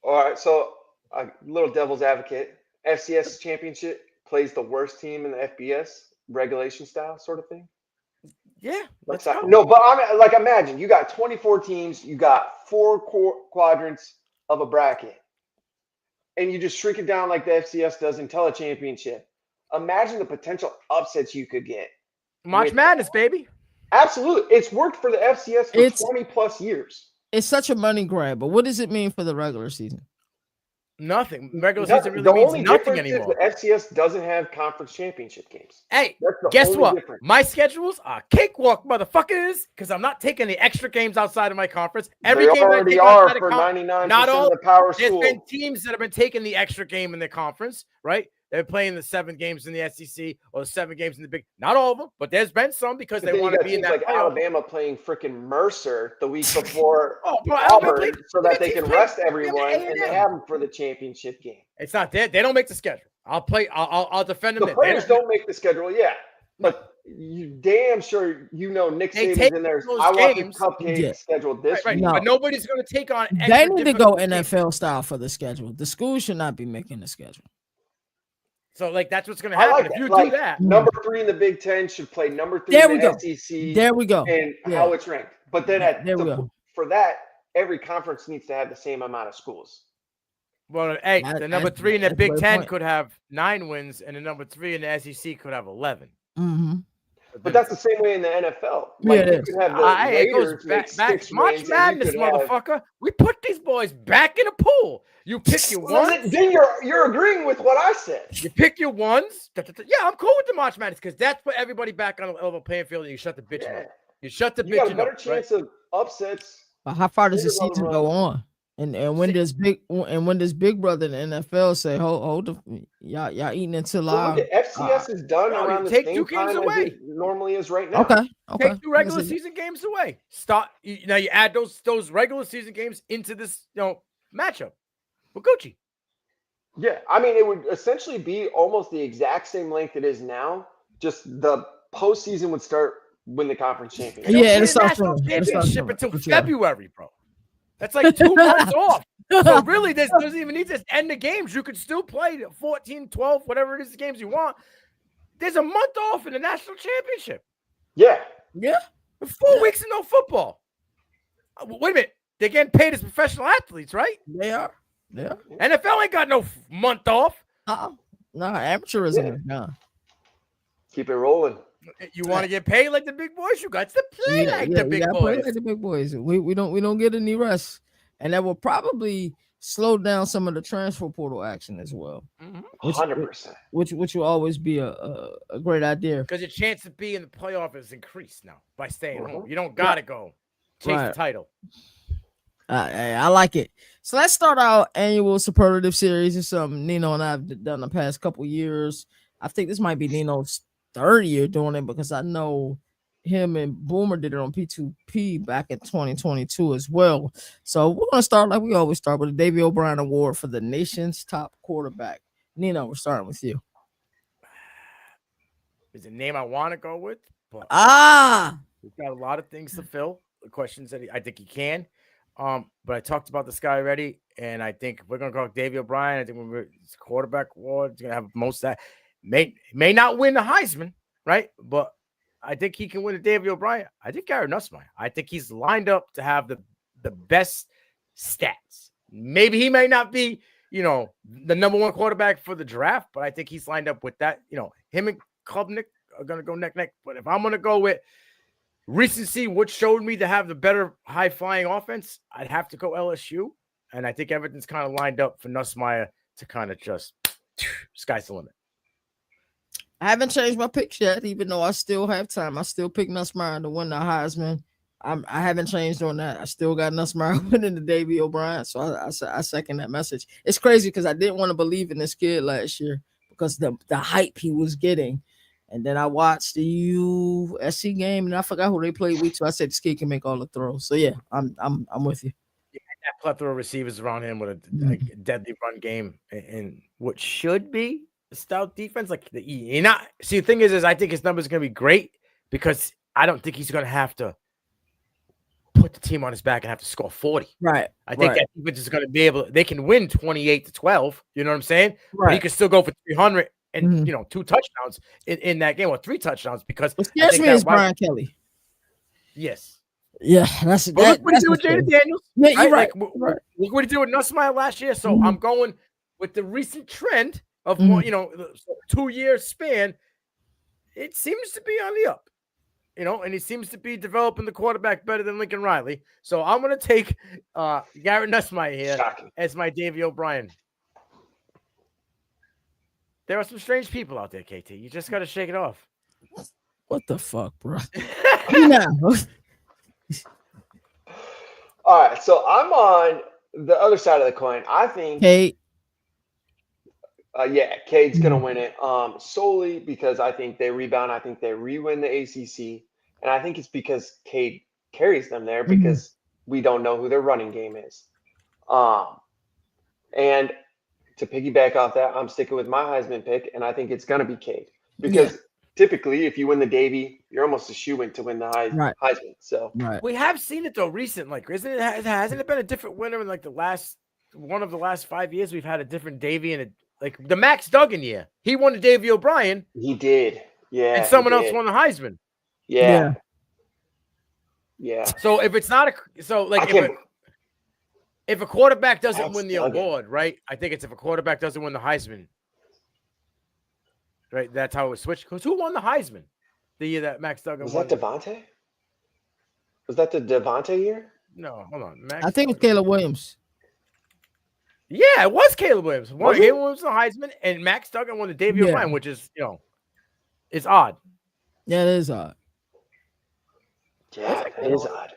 B: All right. So a little devil's advocate. FCS championship plays the worst team in the FBS regulation style sort of thing.
C: Yeah.
B: Let's go. No, but I'm like, imagine you got 24 teams, you got 4 quadrants of a bracket, and you just shrink it down like the FCS does until a championship. Imagine the potential upsets you could get.
C: March Madness, baby.
B: Absolutely. It's worked for the FCS for 20 plus years.
A: It's such a money grab, but what does it mean for the regular season?
C: Nothing. Regular season really means nothing anymore.
B: The FCS doesn't have conference championship games.
C: Hey, guess what? Difference. My schedules are cakewalk, motherfuckers, because I'm not taking the extra games outside of my conference. Every game
B: already are for 99% of the power schools.
C: There's been teams that have been taking the extra game in their conference, right? They're playing the 7 games in the SEC or the 7 games in the Big. Not all of them, but there's been some because they want to be in that.
B: Like Alabama playing freaking Mercer the week before Auburn, so that they can rest everyone, and they have them for the championship game.
C: It's not there. They don't make the schedule. I'll defend them.
B: The players don't make the schedule, yeah, but you damn sure Nick Saban's in there. I want the cupcake schedule this week.
C: No. But nobody's going to take on.
A: They need to go NFL style for the schedule. The school should not be making the schedule.
C: So, like, that's what's going to happen if you do that.
B: Number 3 in the Big Ten should play number 3 in the SEC.
A: There we go.
B: And how it's ranked. But then for that, every conference needs to have the same amount of schools.
C: Well, hey, the number 3 in the Big Ten could have 9 wins, and the number 3 in the SEC could have 11.
A: Mm-hmm.
B: But that's the same way in the NFL. Like, you could have the
C: Raiders back March Madness, motherfucker. We put these boys back in a pool. You pick your ones.
B: Then you're agreeing with what I said.
C: You pick your ones. Yeah, I'm cool with the March Madness because that's put everybody back on a level playing field and you shut the bitch up. You shut the bitch up.
B: You got a better chance of upsets.
A: But how far does the season go on? And when does Big Brother in the NFL say, hold y'all eating until
B: the FCS is done around the same time as it normally is right now.
A: Okay.
C: Take 2 regular season games away. Now you add those regular season games into this matchup with Gucci.
B: Yeah, I mean it would essentially be almost the exact same length it is now. Just the postseason would start when the conference championship.
A: Yeah, it's
C: national championship until February, bro. That's like 2 months off. So really, this doesn't even need to end the games. You could still play 14, 12, whatever it is, the games you want. There's a month off in the national championship.
B: Yeah.
C: 4 weeks of no football. Wait a minute. They're getting paid as professional athletes, right?
A: They are. Yeah.
C: NFL ain't got no month off.
A: No, amateurism. No.
B: Keep it rolling.
C: You want to get paid like the big boys? You got to play like the big boys.
A: Play like the big boys. We don't get any rest, and that will probably slow down some of the transfer portal action as well.
B: 100%.
A: Which will always be a great idea
C: because your chance to be in the playoff is increased now by staying home. You don't gotta go chase the title.
A: I like it. So let's start our annual superlative series. It's something Nino and I have done the past couple years. I think this might be Nino's 3rd year doing it because I know him and Boomer did it on P2P back in 2022 as well. So we're going to start like we always start with the Davey O'Brien Award for the nation's top quarterback. Nino, we're starting with you.
C: It's a name I want to go with, but we've got a lot of things to fill. The questions that I think he can. But I talked about this guy already, and I think we're going to go with Davey O'Brien. I think when it's quarterback award, it's going to have most of that. May not win the Heisman, right? But I think he can win the Davey O'Brien. I think Garrett Nussmeier. I think he's lined up to have the best stats. Maybe he may not be, the number 1 quarterback for the draft, but I think he's lined up with that. Him and Klubnik are going to go neck. But if I'm going to go with recency, what showed me to have the better high-flying offense, I'd have to go LSU. And I think everything's kind of lined up for Nussmeier to kind of just sky's the limit.
A: I haven't changed my picks yet, even though I still have time. I still pick Nussmeier to win the Heisman. I haven't changed on that. I still got Nussmeier winning the Davey O'Brien, so I second that message. It's crazy because I didn't want to believe in this kid last year because the hype he was getting. And then I watched the USC game, and I forgot who they played week 2. I said this kid can make all the throws. So, yeah, I'm with you.
C: that plethora of receivers around him with a deadly run game and what should be a stout defense. Like the the thing is I think his numbers are going to be great because I don't think he's going to have to put the team on his back and have to score 40.
A: Right.
C: I think that defense is going to be able. They can win 28-12. You know what I'm saying? Right. But he could still go for 300 and 2 touchdowns in that game or 3 touchdowns because
A: what scares me is Brian Kelly.
C: Yes.
A: Yeah, that's
C: look what he did with Jaden Daniels.
A: Yeah, you're right.
C: Look what he did with Nussmeier last year. So I'm going with the recent trend of more, 2-year span. It seems to be on the up, and he seems to be developing the quarterback better than Lincoln Riley. So I'm going to take Garrett Nussmeier here as my Davey O'Brien. There are some strange people out there, KT. You just got to shake it off.
A: What the fuck, bro? Now.
B: All right, so I'm on the other side of the coin. I think
A: Cade.
B: Cade's gonna win it. Solely because I think they rebound. I think they re-win the ACC, and I think it's because Cade carries them there because we don't know who their running game is. And to piggyback off that, I'm sticking with my Heisman pick, and I think it's gonna be Cade because. Typically, if you win the Davy, you're almost a shoo-in to win the Heisman. So
C: we have seen it though recently. Like, hasn't it been a different winner in like the last 5 years? We've had a different Davy and like the Max Duggan year. He won the Davy O'Brien.
B: He did, yeah.
C: And someone else won the Heisman.
B: Yeah.
C: So if it's not if a quarterback doesn't win the award, right? I think it's if a quarterback doesn't win the Heisman. Right, that's how it was switched. Because who won the Heisman the year that Max Duggan won?
B: Was that Devontae? Was that the Devontae year?
C: No, hold on.
A: I think it was Caleb Williams.
C: Yeah, it was Caleb Williams. Caleb Williams won the Heisman, and Max Duggan won the Davy O'Brien, which is, it's odd.
A: Yeah, it is odd.
B: Yeah, it is odd.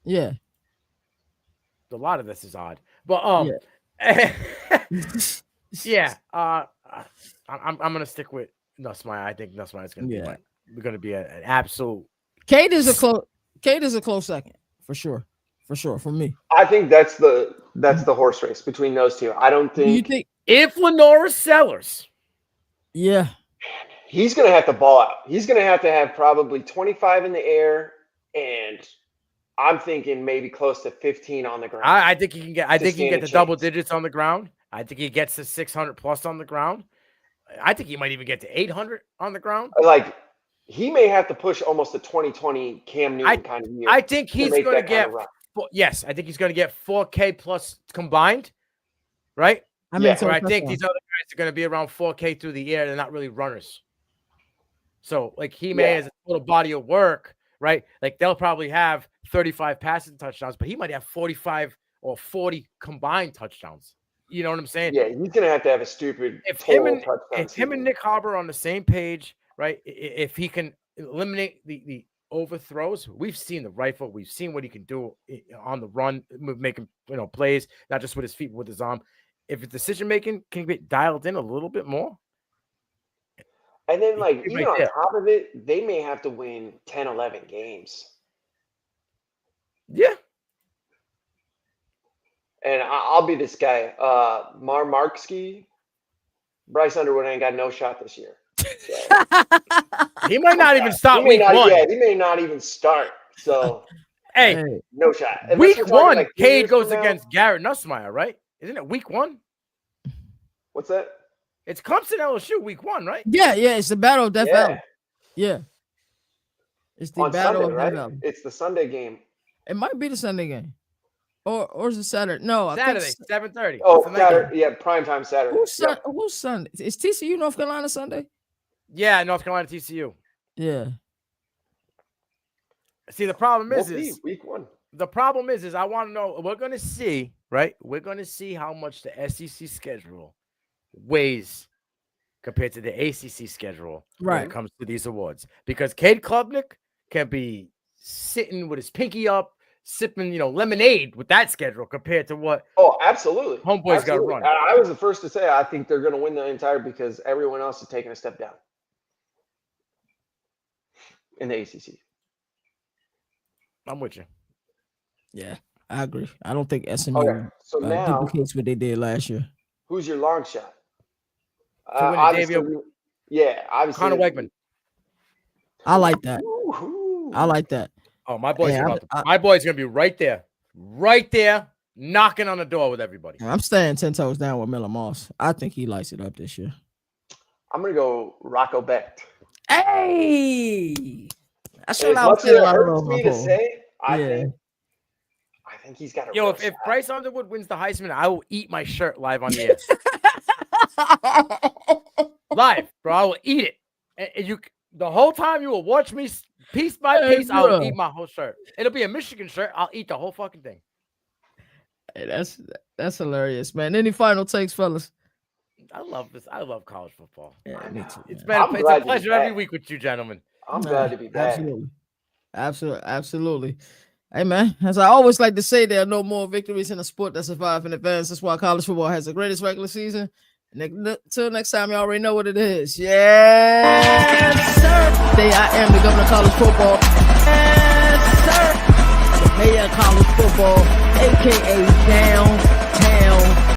A: Yeah.
C: A lot of this is odd. But, I'm gonna stick with Nussmeier. I think Nussmeier is gonna be we're gonna be an absolute.
A: Cade is a close second for sure for me.
B: I think that's the horse race between those two. I don't think.
A: You think
C: if Lenora Sellers,
B: he's gonna have to ball out. He's gonna have probably 25 in the air, and I'm thinking maybe close to 15 on the ground.
C: I think he can get. I think he can get the double digits on the ground. I think he gets to 600 plus on the ground. I think he might even get to 800 on the ground.
B: Like, he may have to push almost a 2020 Cam Newton kind of year.
C: I think he's going to get I think he's going to get 4K plus combined, right?
A: I think
C: these other guys are going to be around 4K through the air. They're not really runners. So, like, he may has a total body of work, right? Like, they'll probably have 35 passing touchdowns, but he might have 45 or 40 combined touchdowns. You know what I'm saying?
B: Yeah, he's gonna have to have a stupid.
C: If him and Nick Harbor are on the same page, right? If he can eliminate the overthrows, we've seen the rifle, we've seen what he can do on the run, making plays, not just with his feet, but with his arm. If his decision making can get dialed in a little bit more,
B: and then even on top of it, they may have to win 10, 11 games.
C: Yeah.
B: And I'll be this guy. Marksky, Bryce Underwood ain't got no shot this year. So.
C: He might not even start week 1.
B: Yeah, he may not even start. So,
C: hey,
B: no shot.
C: Week 1, Cade goes against Garrett Nussmeier, right? Isn't it week 1?
B: What's that?
C: It's Clemson LSU week 1, right?
A: Yeah. It's the battle of Death Valley. Yeah. It's the battle of Death Valley.
B: It's the Sunday game.
A: It might be the Sunday game. Or is it Saturday? No,
C: Saturday, 7:30.
B: Oh, Saturday. Yeah, primetime Saturday.
A: Who's Sunday? Is TCU North Carolina Sunday?
C: Yeah, North Carolina TCU.
A: Yeah.
C: See, the problem is
B: week 1.
C: The problem is I want to know. We're going to see, right? We're going to see how much the SEC schedule weighs compared to the ACC schedule when it comes to these awards. Because Cade Klubnik can be sitting with his pinky up, sipping, lemonade with that schedule compared to what.
B: Oh, absolutely.
C: Homeboys got to run.
B: I was the first to say I think they're going to win the entire because everyone else is taking a step down in the ACC.
C: I'm with you.
A: Yeah, I agree. I don't think SMU
B: Okay, so now
A: duplicates what they did last year.
B: who's your long shot?
C: To win the
B: Obviously,
C: Davio,
B: obviously.
C: Connor Wegman.
A: I like that.
B: Woo-hoo.
A: I like that.
C: Oh, my boy's
A: Hey,
C: my boy's gonna be right there, knocking on the door with everybody.
A: I'm staying 10 toes down with Miller Moss. I think he lights it up this year.
B: I'm gonna go Rocco Becht.
A: Hey, that's what
B: As
A: I was
B: much as
A: saying.
B: it hurts me to say, I think he's got a
C: Yo,
B: real
C: if
B: shot.
C: Bryce Underwood wins the Heisman, I will eat my shirt live on the air. Live, bro. I will eat it. And you, the whole time you will watch me piece by piece. I will eat my whole shirt. It'll be a Michigan shirt. I'll eat the whole fucking thing.
A: Hey, that's hilarious, man. Any final takes, fellas?
C: I love this. I love college football.
A: Yeah, me too.
C: It's
B: a
C: pleasure every week with you, gentlemen.
B: I'm glad to be back.
A: Absolutely. Hey, man, as I always like to say, there are no more victories in a sport that survive in advance. That's why college football has the greatest regular season. Until next time, you already know what it is. Yes, sir. Today I am the governor of college football. Yes, sir. The mayor of college football, a.k.a. downtown